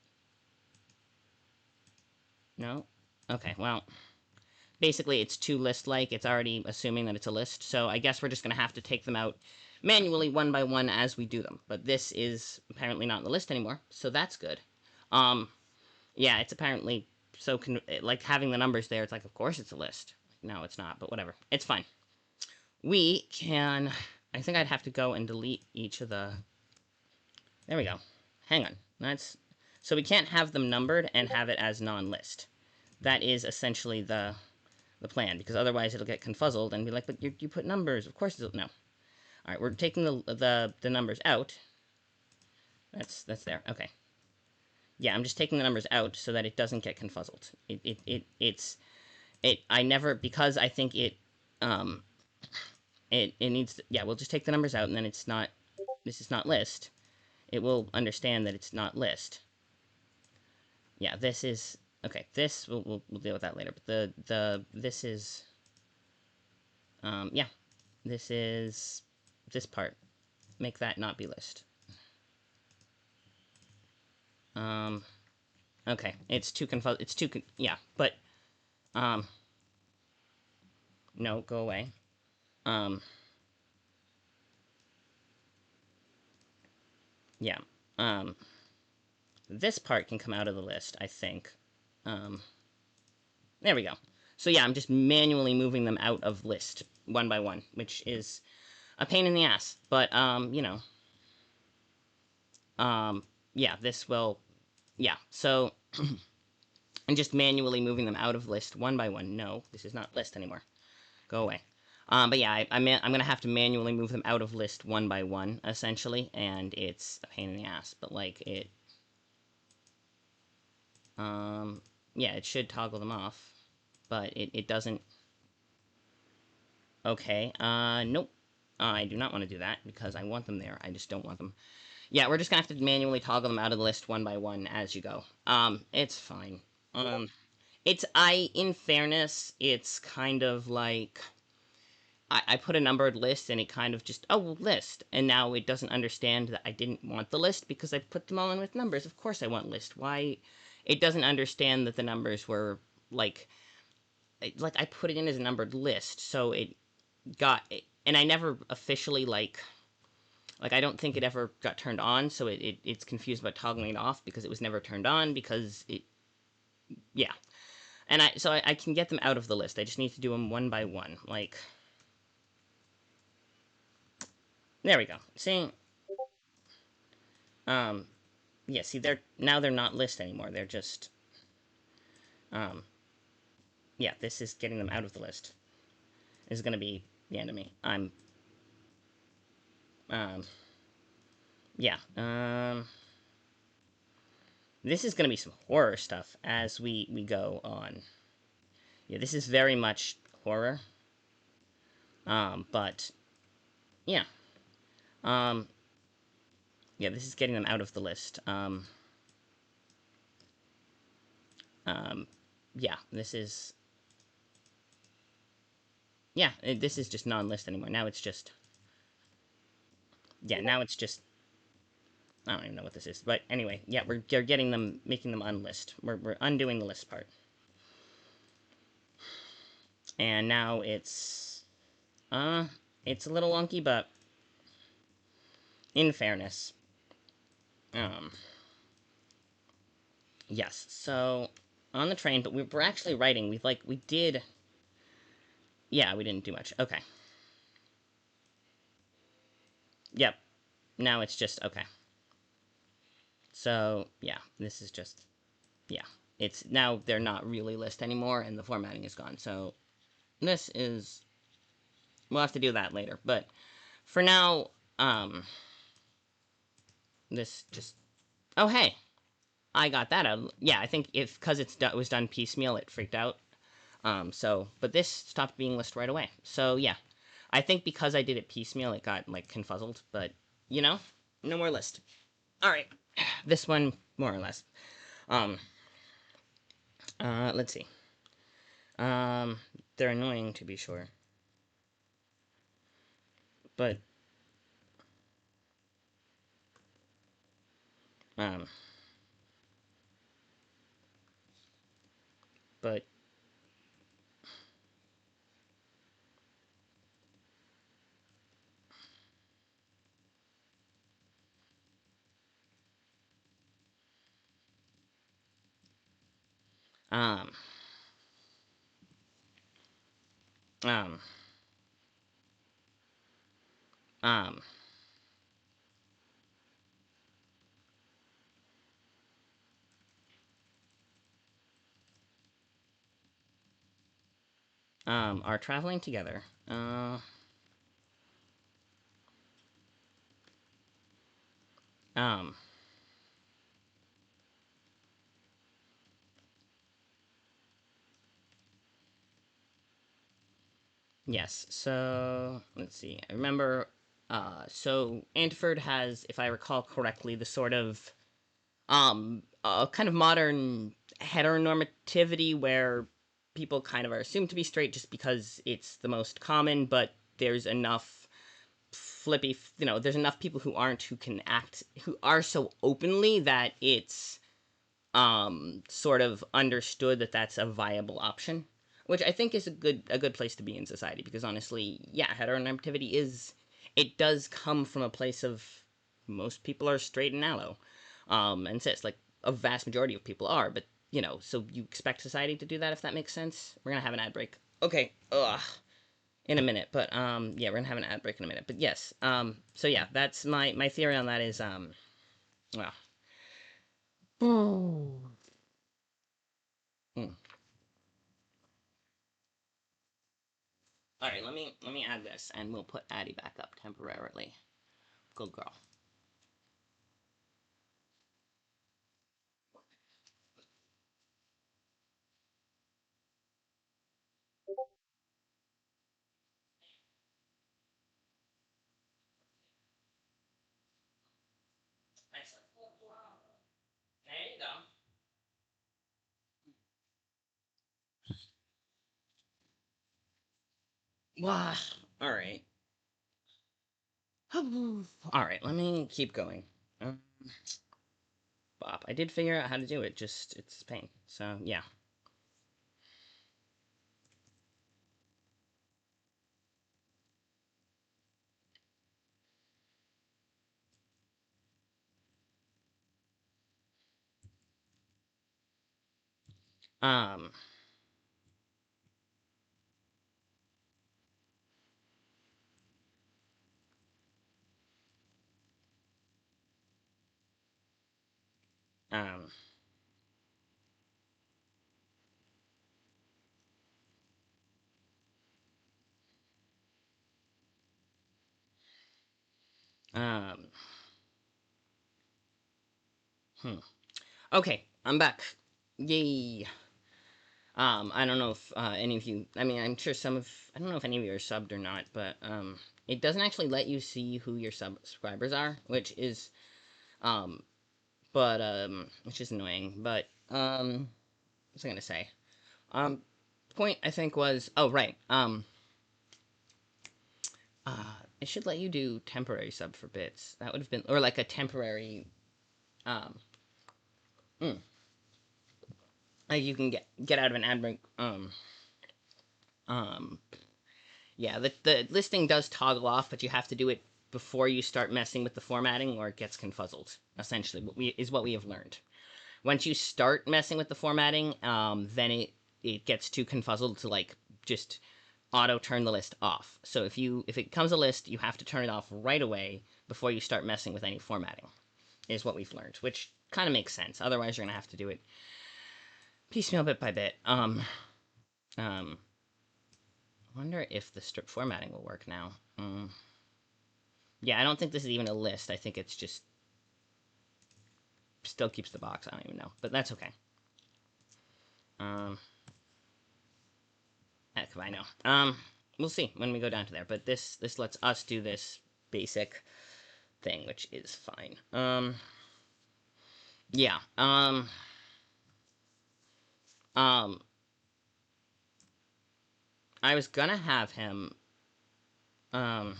No? Okay, well... basically it's too list-like. It's already assuming that it's a list, so I guess we're just going to have to take them out manually one by one as we do them. But this is apparently not in the list anymore, so that's good. Um, yeah, it's apparently so like having the numbers there. It's like, of course it's a list. No, it's not, but whatever. It's fine. We can. I think I'd have to go and delete each of the. There we go. Hang on. That's so we can't have them numbered and have it as non-list. That is essentially the plan, because otherwise it'll get confuzzled and be like, but you put numbers. Of course it'll no. All right, we're taking the numbers out. That's there. Okay. Yeah, I'm just taking the numbers out so that it doesn't get confuzzled. I never, because I think it needs to, yeah, we'll just take the numbers out, and then it's not, this is not list. It will understand that it's not list. Yeah, this is, okay, this, we'll deal with that later, but this is, yeah, this is, this part, make that not be list. Okay, it's too yeah, but, no, go away. Yeah, this part can come out of the list, I think. There we go. So yeah, I'm just manually moving them out of list one by one, which is a pain in the ass. But, you know, yeah, this will, yeah. So I'm just manually moving them out of list one by one. No, this is not list anymore. Go away. But yeah, I'm going to have to manually move them out of list one by one, essentially, and it's a pain in the ass. But, like, yeah, it should toggle them off, but it doesn't. Okay, nope. I do not want to do that, because I want them there. I just don't want them. Yeah, we're just gonna have to manually toggle them out of the list one by one as you go. It's fine. In fairness, it's kind of like, I put a numbered list and it kind of just, oh, list. And now it doesn't understand that I didn't want the list because I put them all in with numbers. Of course I want list. Why? It doesn't understand that the numbers were, like I put it in as a numbered list, so it got it. And I never officially, like I don't think it ever got turned on, so it's confused about toggling it off because it was never turned on, because it, yeah. And I can get them out of the list. I just need to do them one by one. Like, there we go. See, yeah. See, they're not list anymore. They're just, yeah. This is getting them out of the list. This is gonna be the end of me. Yeah. This is gonna be some horror stuff as we go on. Yeah, this is very much horror. But yeah. Um, yeah, this is getting them out of the list. Yeah, this is, yeah, this is just non-list anymore. Now it's just, yeah, now it's just, I don't even know what this is. But anyway, yeah, we're getting them, making them unlist. We're undoing the list part. And now it's a little wonky, but in fairness, um, yes. So on the train, but we're actually writing. We did. Yeah, we didn't do much. Okay. Yep. Now it's just okay. So yeah, this is just, yeah. It's now they're not really list anymore, and the formatting is gone. So this is, we'll have to do that later. But for now, this just, oh hey, I got that out. Yeah, I think if because it was done piecemeal, it freaked out. So, but this stopped being list right away. So yeah, I think because I did it piecemeal, it got like confuzzled. But you know, no more list. All right, this one more or less. Um, let's see. They're annoying to be sure, but um, but Um, um, um, are traveling together. Um, yes, so let's see. I remember, so Antford has, if I recall correctly, the sort of, kind of modern heteronormativity where people kind of are assumed to be straight just because it's the most common, but there's enough flippy, there's enough people who aren't, who can act, who are so openly that it's sort of understood that that's a viable option, which I think is a good place to be in society, because honestly, yeah, heteronormativity is, it does come from a place of most people are straight and allo, and cis, like a vast majority of people are, but so you expect society to do that, if that makes sense. We're gonna have an ad break. Okay, in a minute, but yeah, we're gonna have an ad break in a minute, but yes, so yeah, that's my theory on that is well. Hmm. All right, let me add this, and we'll put Addie back up temporarily. Good girl. Excellent. There you go. Wow. All right. All right. Let me keep going. Um, Bob, I did figure out how to do it. Just it's pain. So yeah. Um. Um. Um. Hmm. Okay, I'm back. Yay. I don't know if any of you. I mean, I'm sure some of. I don't know if any of you are subbed or not, but it doesn't actually let you see who your subscribers are, which is um, which is annoying. But what was I gonna say? Um, point I think was, oh right. It should let you do temporary sub for bits. That would have been, or like a temporary um, mm, like you can get out of an ad break. Um, Yeah, the listing does toggle off, but you have to do it before you start messing with the formatting, or it gets confuzzled. Essentially, what we have learned. Once you start messing with the formatting, then it gets too confuzzled to like just auto turn the list off. So if it comes a list, you have to turn it off right away before you start messing with any formatting. Is what we've learned, which kind of makes sense. Otherwise, you're gonna have to do it piecemeal, bit by bit. Um, I wonder if the strip formatting will work now. Yeah, I don't think this is even a list. I think it's just still keeps the box. I don't even know, but that's okay. Um, heck if I know. We'll see when we go down to there. But this lets us do this basic thing, which is fine. Yeah. Um, I was gonna have him. Um,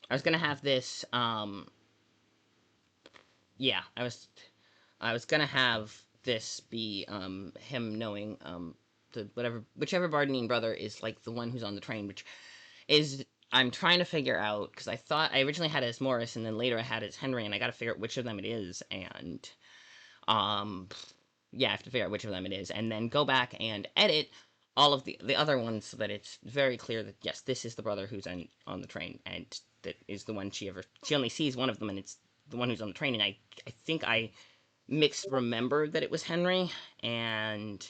I was gonna have this. Yeah, I was gonna have this be him knowing the whichever Bardenine brother is like the one who's on the train, which is I'm trying to figure out, because I thought I originally had it as Morris, and then later I had it as Henry, and I got to figure out which of them it is, and um, yeah, I have to figure out which of them it is, and then go back and edit all of the other ones so that it's very clear that yes, this is the brother who's on the train, and that is the one she only sees one of them, and it's the one who's on the train, and I think I mixed remembered that it was Henry, and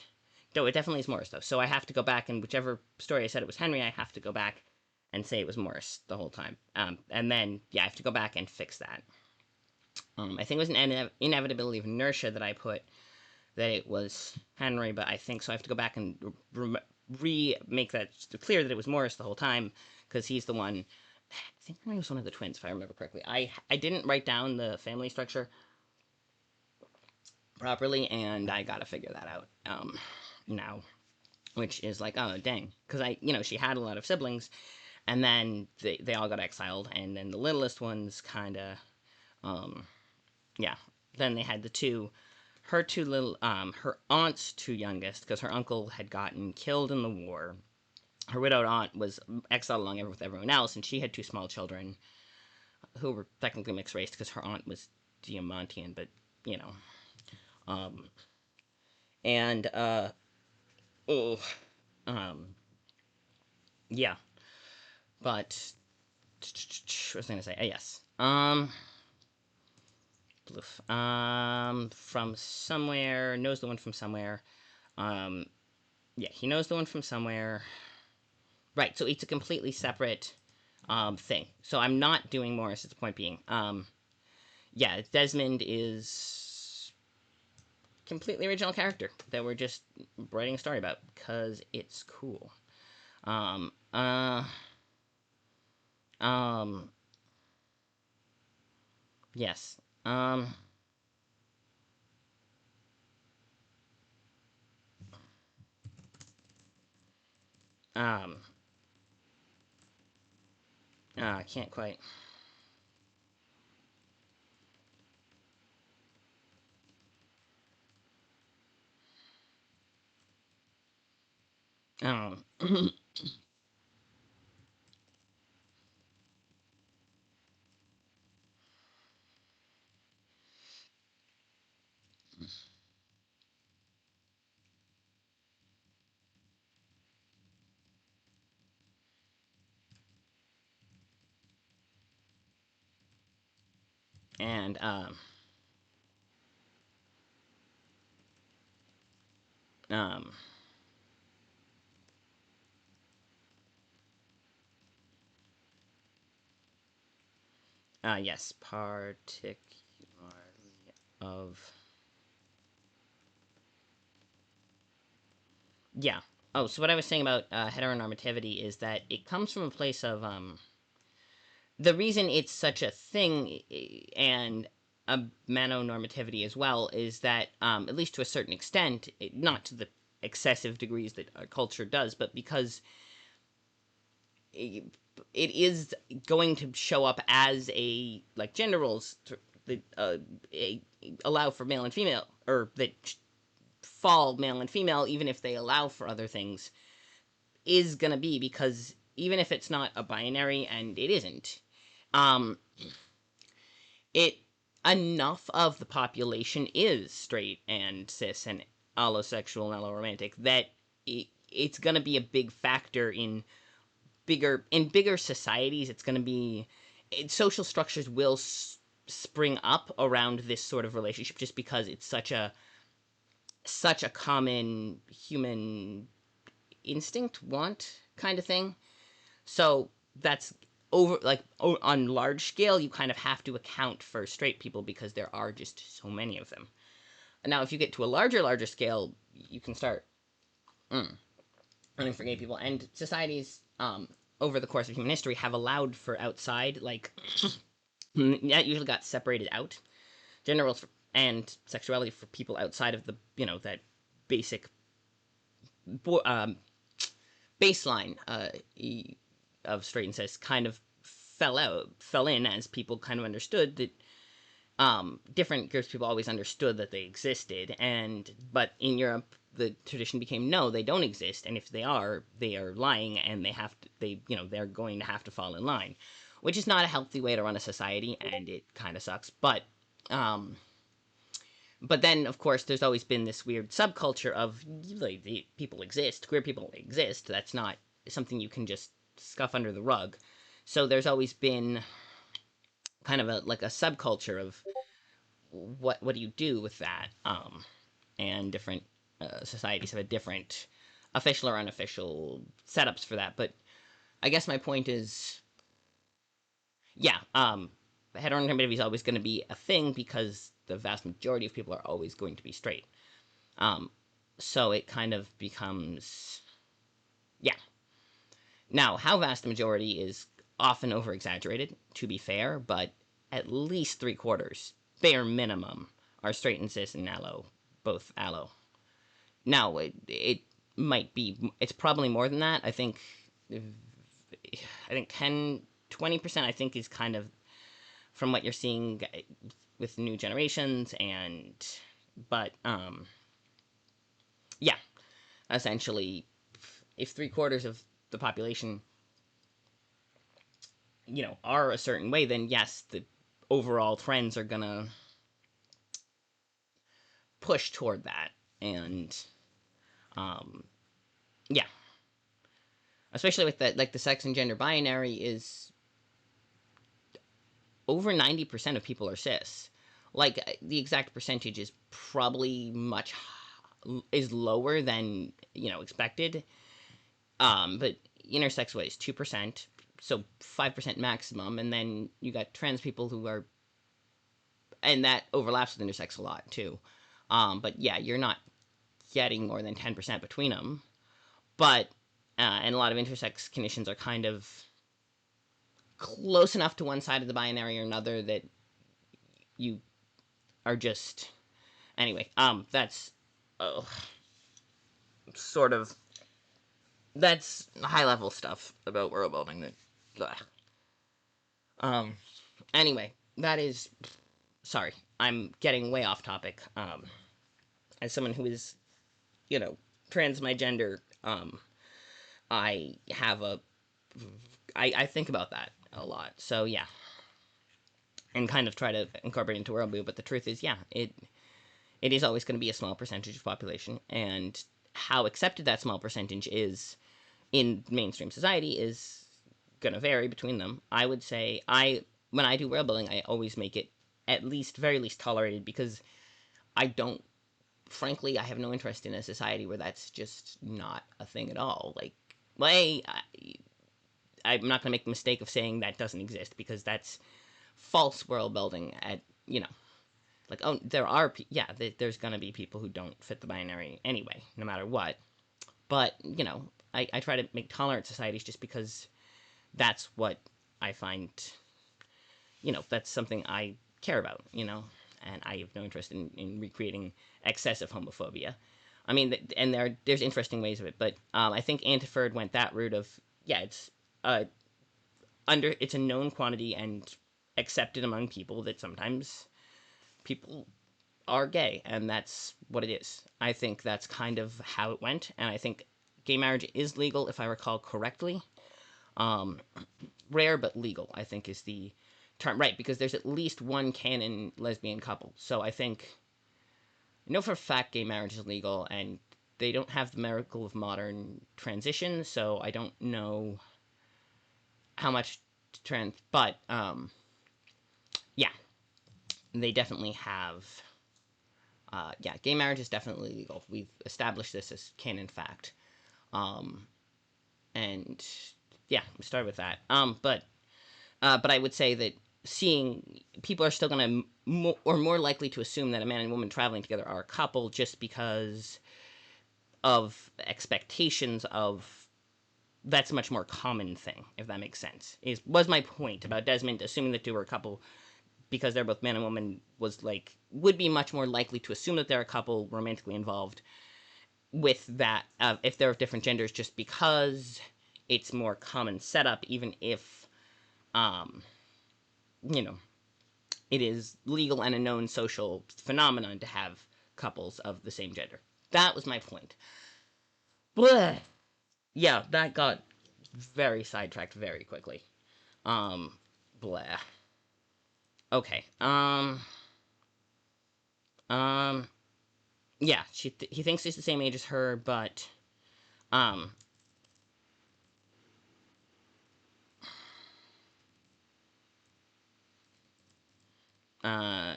no, it definitely is Morris though. So I have to go back, and whichever story I said it was Henry, I have to go back and say it was Morris the whole time. And then yeah, I have to go back and fix that. I think it was an inevitability of inertia that I put that it was Henry, but I think so. I have to go back and make that clear that it was Morris the whole time because he's the one. I think Henry was one of the twins, if I remember correctly. I didn't write down the family structure properly, and I gotta figure that out now, which is like, oh dang, because she had a lot of siblings, and then they all got exiled, and then the littlest ones kind of, um, yeah. Then they had her aunt's two youngest, because her uncle had gotten killed in the war. Her widowed aunt was exiled along with everyone else, and she had two small children who were technically mixed race because her aunt was Diamantian, but you know, um, and oh, um, yeah, but what was I gonna say? Yes, from somewhere knows the one from somewhere. Um, yeah, he knows the one from somewhere. Right, so it's a completely separate thing. So I'm not doing Morris. At the point being, yeah, Desmond is completely original character that we're just writing a story about because it's cool. Um, uh, um, yes. Um, I can't quite. Um, and um, yes, particularly of yeah. Oh, so what I was saying about heteronormativity is that it comes from a place of the reason it's such a thing and a manonormativity as well is that at least to a certain extent, not to the excessive degrees that our culture does, but because it, it is going to show up as a like gender roles that allow for male and female, or that fall male and female, even if they allow for other things, is gonna be because even if it's not a binary, and it isn't, um, it enough of the population is straight and cis and allosexual and alloromantic that it's going to be a big factor in bigger societies. It's going to be social structures will spring up around this sort of relationship just because it's such a common human instinct want kind of thing. So that's over like on large scale you kind of have to account for straight people because there are just so many of them. Now if you get to a larger scale, you can start running for gay people, and societies over the course of human history have allowed for outside like that usually got separated out gender roles and sexuality for people outside of the that basic um, baseline of straight and cis kind of fell in as people kind of understood that different groups of people always understood that they existed, but in Europe the tradition became no, they don't exist, and if they are lying, and they're going to have to fall in line, which is not a healthy way to run a society, and it kind of sucks. Um, but then of course there's always been this weird subculture of like, the people exist, queer people exist. That's not something you can just scuff under the rug. So there's always been kind of a subculture of what do you do with that? And different societies have a different official or unofficial setups for that. But I guess my point is, yeah, heteronormativity is always going to be a thing because the vast majority of people are always going to be straight. Um, so it kind of becomes, yeah. Now, how vast a majority is often over exaggerated, to be fair, but at least three quarters, bare minimum, are straight and cis and allo, both allo. Now, it might be, it's probably more than that. I think 10-20%, I think, is kind of from what you're seeing with new generations, but, yeah, essentially, if three quarters of the population, are a certain way, then yes, the overall trends are gonna push toward that. And, um, yeah, especially with the sex and gender binary is over 90% of people are cis. Like, the exact percentage is probably is lower than, expected. But intersex is 2%, so 5% maximum, and then you got trans people who are, and that overlaps with intersex a lot too. But yeah, you're not getting more than 10% between them. But, and a lot of intersex conditions are kind of close enough to one side of the binary or another that you are just, anyway, that's, uh, sort of, that's high level stuff about world building that, um, anyway, that is, sorry, I'm getting way off topic. As someone who is, you know, trans my gender, I have I think about that a lot. So yeah, and kind of try to incorporate it into worldview. But the truth is, yeah, it is always going to be a small percentage of population, and how accepted that small percentage is in mainstream society is going to vary between them. I would say when I do world building, I always make it at least very least tolerated, because I don't, frankly, I have no interest in a society where that's just not a thing at all. Like, well, I'm not going to make the mistake of saying that doesn't exist, because that's false world building at, like, oh, yeah, there's going to be people who don't fit the binary anyway, no matter what. But, I try to make tolerant societies just because that's what I find, that's something I care about, and I have no interest in recreating excessive homophobia. I mean, and there's interesting ways of it, but I think Antiford went that route of, yeah, uh, it's a known quantity and accepted among people that sometimes people are gay, and that's what it is. I think that's kind of how it went, and I think gay marriage is legal, if I recall correctly. Um, Rare but legal, I think, is the term, right? Because there's at least one canon lesbian couple, so I think, I know for a fact gay marriage is legal, and they don't have the miracle of modern transition, so I don't know how much but yeah, they definitely have. Yeah, gay marriage is definitely legal. We've established this as canon fact. Um, and yeah, we started with that. But I would say that seeing people are still going to or more likely to assume that a man and woman traveling together are a couple, just because of expectations of, that's a much more common thing, if that makes sense. Was my point about Desmond assuming that they were a couple because they're both man and woman, was like, would be much more likely to assume that they're a couple romantically involved with that, if they're of different genders, just because it's more common setup, even if, um, you know, it is legal and a known social phenomenon to have couples of the same gender. That was my point. Blech. Yeah, that got very sidetracked very quickly. Um, Blah. Okay. Um. Yeah, he thinks he's the same age as her, but um. Uh.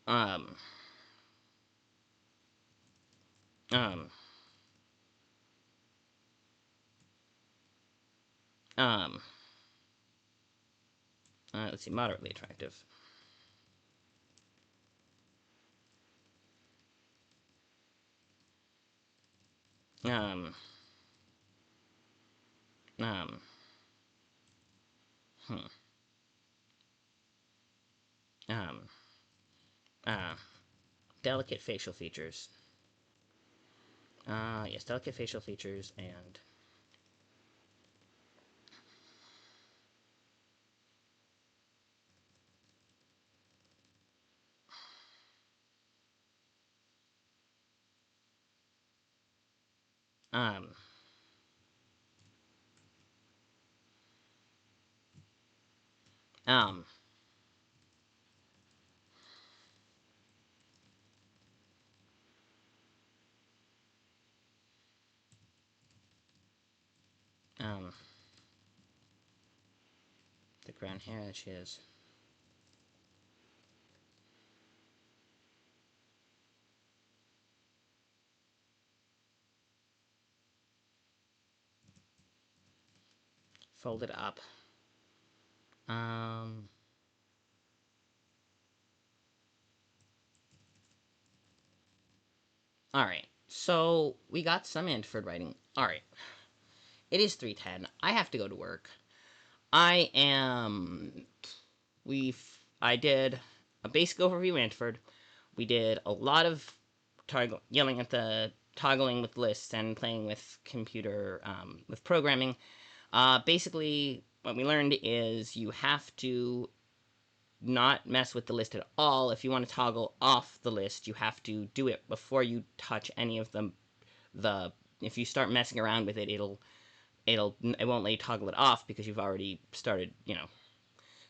Um. Um. Um. Let's see, moderately attractive. Um. Um. Hmm. Um. Uh. Delicate facial features. Yes, delicate facial features and um. Um. Um. The brown hair that she has. Folded up. Um. Alright. So, we got some Andford writing. Alright. It is 3:10. I have to go to work. I am. I did a basic overview of Andford. We did a lot of yelling at the toggling with lists and playing with computer, with programming. Basically, what we learned is you have to not mess with the list at all. If you want to toggle off the list, you have to do it before you touch any of them. If you start messing around with it, it won't let you toggle it off because you've already started,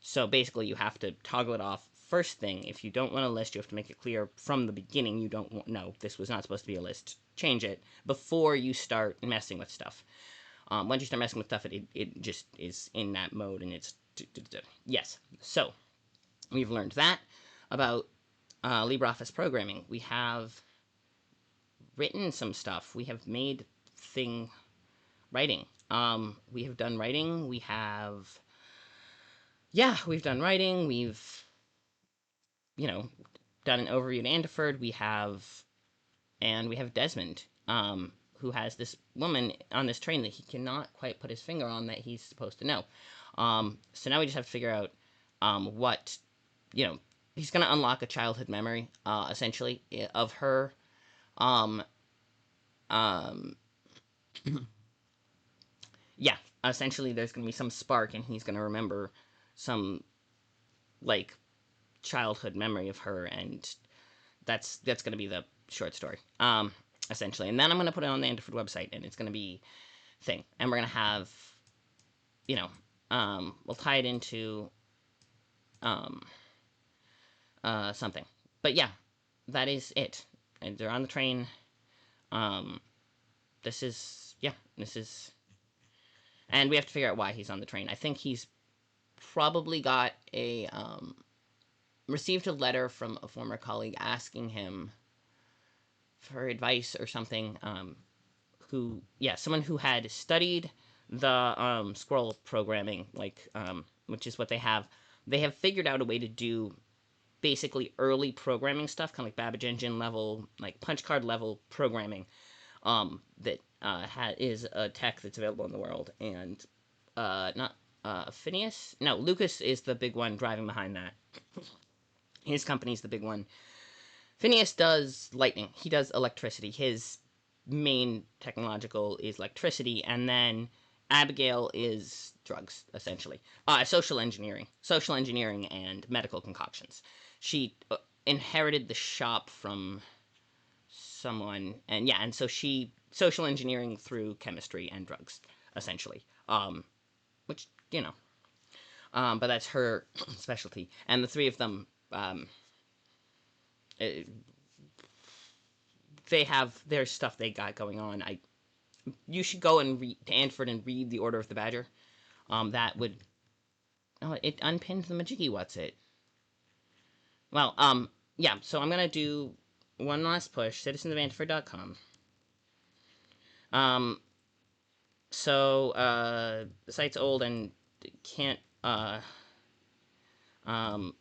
So basically, you have to toggle it off first thing. If you don't want a list, you have to make it clear from the beginning you don't want, no, this was not supposed to be a list. Change it before you start messing with stuff. Once you start messing with stuff, it just is in that mode and it's. Yes. So, we've learned that about LibreOffice programming. We have written some stuff. We have made thing writing. We have done writing. We've done writing. We've done an overview of Andford. We have Desmond, who has this woman on this train that he cannot quite put his finger on that he's supposed to know. So now we just have to figure out what he's going to unlock a childhood memory, essentially, of her. Um, um, yeah, essentially, there's going to be some spark, and he's going to remember some like childhood memory of her, and that's going to be the short story, essentially. And then I'm going to put it on the Andford website, and it's going to be thing, and we're going to have, we'll tie it into um, something. But yeah, that is it. And they're on the train. Um, this is, and we have to figure out why he's on the train. I think he's probably got received a letter from a former colleague asking him for advice or something. Someone who had studied the scroll programming, which is what they have. They have figured out a way to do basically early programming stuff, kind of like Babbage engine level, like punch card level programming. That is a tech that's available in the world, and not Phineas. No, Lucas is the big one driving behind that. His company's the big one. Phineas does lightning. He does electricity. His main technological is electricity, and then Abigail is drugs, essentially. Social engineering, and medical concoctions. She inherited the shop from someone, and yeah, and so she social engineering through chemistry and drugs, essentially. Which but that's her specialty. And the three of them, eh, they have their stuff they got going on. You should go and read to Antford and read the Order of the Badger. That would it unpinned the Majiggy. What's it? Well, yeah. So I'm gonna do one last push. Citizensofantford.com. Um, the site's old and can't um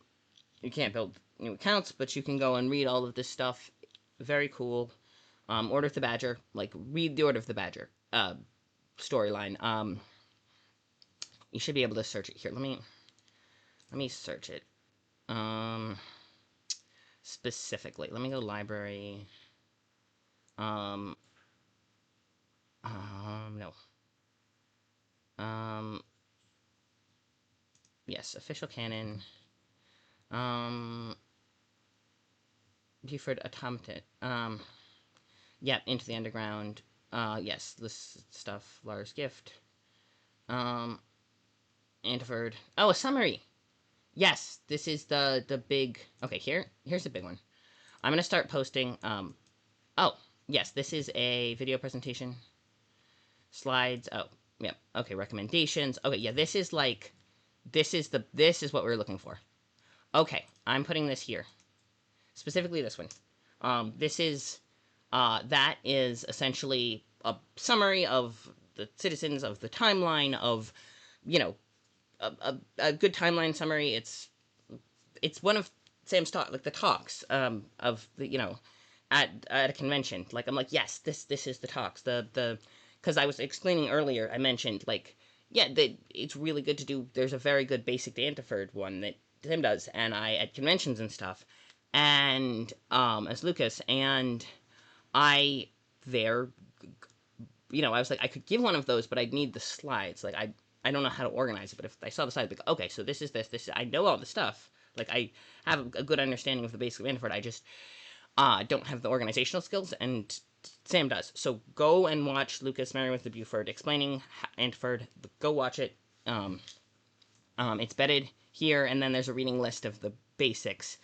you can't build new accounts, but you can go and read all of this stuff. Very cool. Order of the Badger, like read the Order of the Badger storyline. You should be able to search it here. Let me search it. Um, specifically, let me go library. Um, no. Um, yes, official canon. Buford attempted. Yep, Into the Underground. Yes, this stuff. Lars Gift. Um, Antford. Oh, a summary. Yes, this is the big. Okay, here's the big one. I'm gonna start posting. Oh, yes, this is a video presentation. Slides. Oh, yeah. Okay, recommendations. Okay, yeah, this is what we're looking for. Okay, I'm putting this here. Specifically this one. That is essentially a summary of the citizens of the timeline of, you know, a good timeline summary. It's one of Sam's talk, like the talks of the at a convention. Like I'm like, yes, this is the talks. The because I was explaining earlier, I mentioned like yeah, it's really good to do. There's a very good basic to Antford one that Tim does, and I at conventions and stuff, and as Lucas, and I there I was like, I could give one of those, but I'd need the slides. Like I don't know how to organize it, but if I saw the slides, like okay, so this is this. I know all the stuff. Like I have a good understanding of the basic of Antford. I just don't have the organizational skills, and Sam does. So go and watch Lucas Marrying with the Buford explaining Antford. Go watch it. It's bedded here, and then there's a reading list of the basics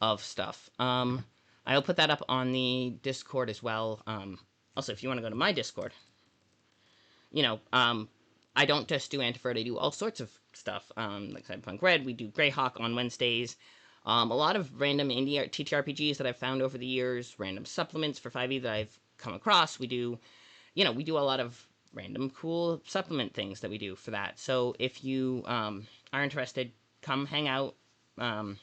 of stuff. I'll put that up on the Discord as well. Also, if you want to go to my Discord, I don't just do Antford, I do all sorts of stuff. Like Cyberpunk Red, we do Greyhawk on Wednesdays. A lot of random indie TTRPGs that I've found over the years, random supplements for 5e that I've come across. We do a lot of random cool supplement things that we do for that. So if you are interested, come hang out. Roughly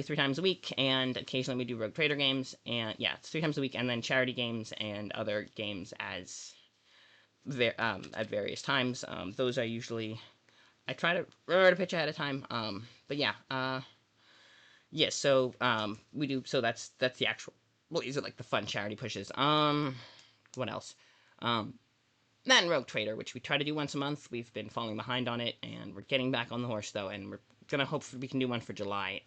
three times a week, and occasionally we do Rogue Trader games, and yeah, it's 3 times a week, and then charity games and other games at various times. Those are usually I try to remember to pitch ahead of time. But yeah, yes. So we do. So that's the actual. Well, these are like the fun charity pushes. What else? That and Rogue Trader, which we try to do once a month. We've been falling behind on it, and we're getting back on the horse though, and we're gonna hope we can do one for July.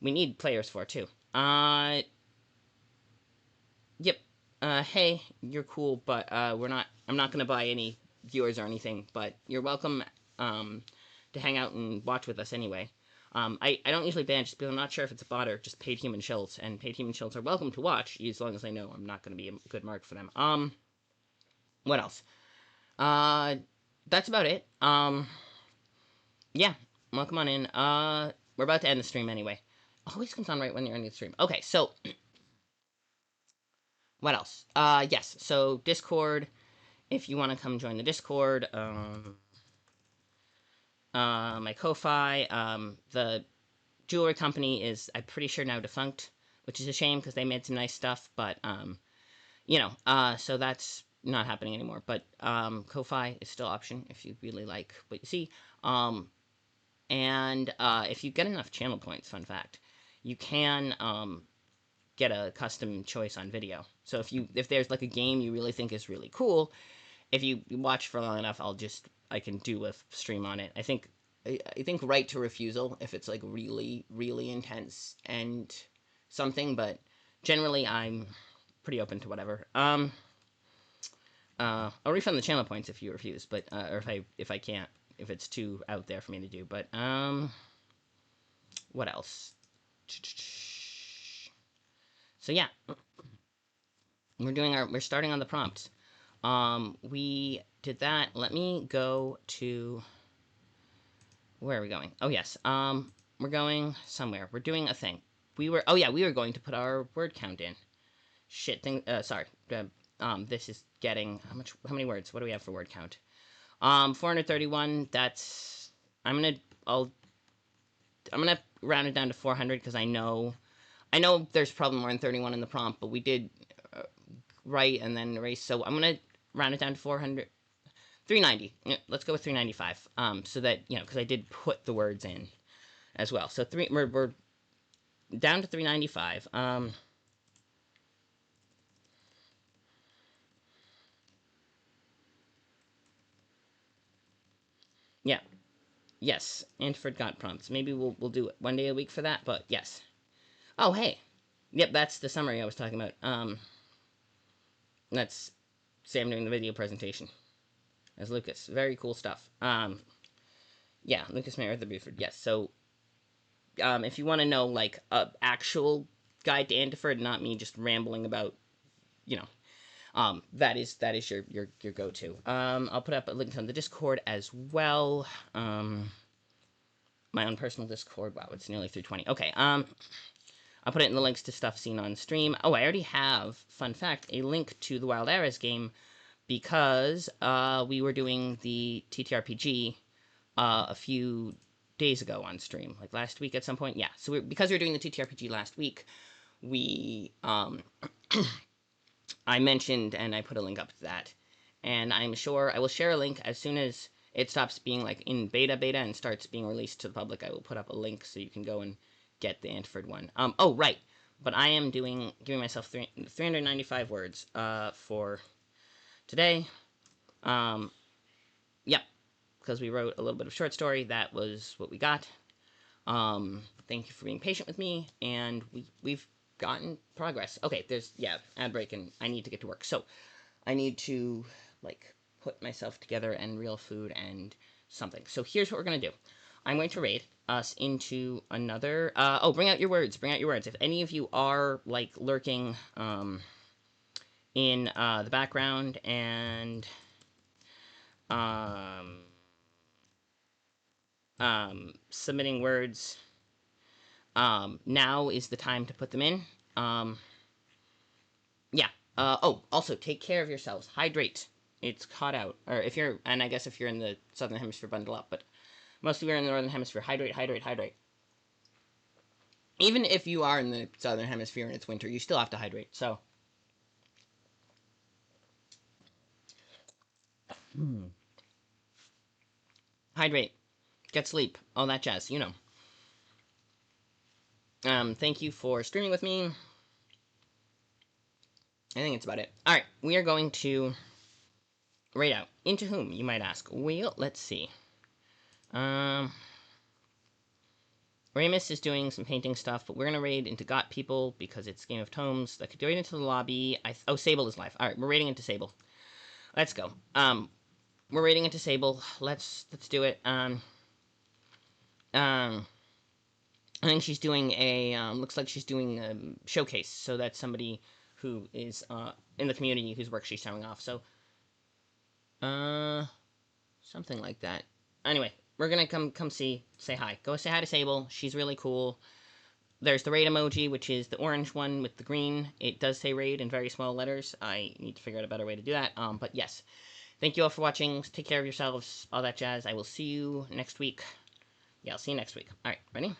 We need players for it too. Yep. Hey, you're cool, but we're not. I'm not gonna buy any viewers or anything, but you're welcome to hang out and watch with us anyway. I don't usually ban just because I'm not sure if it's a bot or just paid human shills, and paid human shills are welcome to watch as long as they know I'm not going to be a good mark for them. What else? That's about it. Yeah, welcome on in. We're about to end the stream anyway. Always comes on right when you're ending the stream. Okay, so what else? Yes, so Discord. If you want to come join the Discord, my Ko-Fi, the jewelry company is, I'm pretty sure, now defunct, which is a shame because they made some nice stuff, but, so that's not happening anymore. But Ko-Fi is still an option if you really like what you see. And if you get enough channel points, fun fact, you can get a custom choice on video. So if there's like a game you really think is really cool, if you watch for long enough, I can do a stream on it. I think right to refusal if it's like really really intense and something, but generally I'm pretty open to whatever. I'll refund the channel points if you refuse, but or if I can't, if it's too out there for me to do. But what else? So yeah, we're starting on the prompts. We did that. Let me go to, where are we going? Oh yes. We're going somewhere. We're doing a thing. Oh yeah, we were going to put our word count in. Shit thing. Sorry. This is getting how many words? What do we have for word count? 431. That's. I'm gonna. I'm gonna round it down to 400 because I know there's probably more than 31 in the prompt, but we did write and then erase. So I'm gonna round it down to 400. 390. Let's go with 395. So that because I did put the words in as well. So we're down to 395. Yeah. Yes. And forgot prompts. Maybe we'll do it one day a week for that. But yes. Oh hey. Yep. That's the summary I was talking about. That's Sam doing the video presentation as Lucas. Very cool stuff. Yeah, Lucas Mayer of the Buford. Yes. So, if you want to know like a actual guide to Andiford, not me just rambling about, you know, that is your go to. I'll put up a link on the Discord as well. My own personal Discord. Wow, it's nearly 320. Okay. I'll put it in the links to stuff seen on stream. Oh, I already have, fun fact, a link to the Wild Arrows game because we were doing the TTRPG a few days ago on stream, like last week at some point. Yeah, so because we were doing the TTRPG last week, we I mentioned and I put a link up to that, and I'm sure I will share a link as soon as it stops being like in beta and starts being released to the public. I will put up a link so you can go and get the Andiford one. Oh right, but I am giving myself 395 words for today. Yep, because we wrote a little bit of short story. That was what we got. Thank you for being patient with me, and we've gotten progress. Okay, there's ad break, and I need to get to work. So I need to like put myself together and real food and something. So here's what we're gonna do. I'm going to raid us into another. Bring out your words. Bring out your words. If any of you are like lurking in the background and submitting words, now is the time to put them in. Yeah. Also, take care of yourselves. Hydrate. It's hot out. Or if you're, and I guess if you're in the southern hemisphere, bundle up. But most of you are in the northern hemisphere. Hydrate, hydrate, hydrate. Even if you are in the southern hemisphere and it's winter, you still have to hydrate. So. Hydrate. Get sleep. All that jazz. You know. Thank you for streaming with me. I think it's about it. Alright, we are going to raid out. Into whom, you might ask? Well, let's see. Ramus is doing some painting stuff, but we're gonna raid into Got People because it's Game of Tomes. That could go right into the lobby. Oh, Sable is live. Alright, we're raiding into Sable. Let's go. We're raiding into Sable. Let's do it. I think she's doing a, looks like she's doing a showcase, so that's somebody who is, in the community whose work she's showing off, so, something like that. Anyway, we're gonna come say hi. Go say hi to Sable, she's really cool. There's the raid emoji, which is the orange one with the green. It does say raid in very small letters. I need to figure out a better way to do that, but yes. Thank you all for watching, take care of yourselves, all that jazz. I will see you next week. Yeah, I'll see you next week. Alright, ready?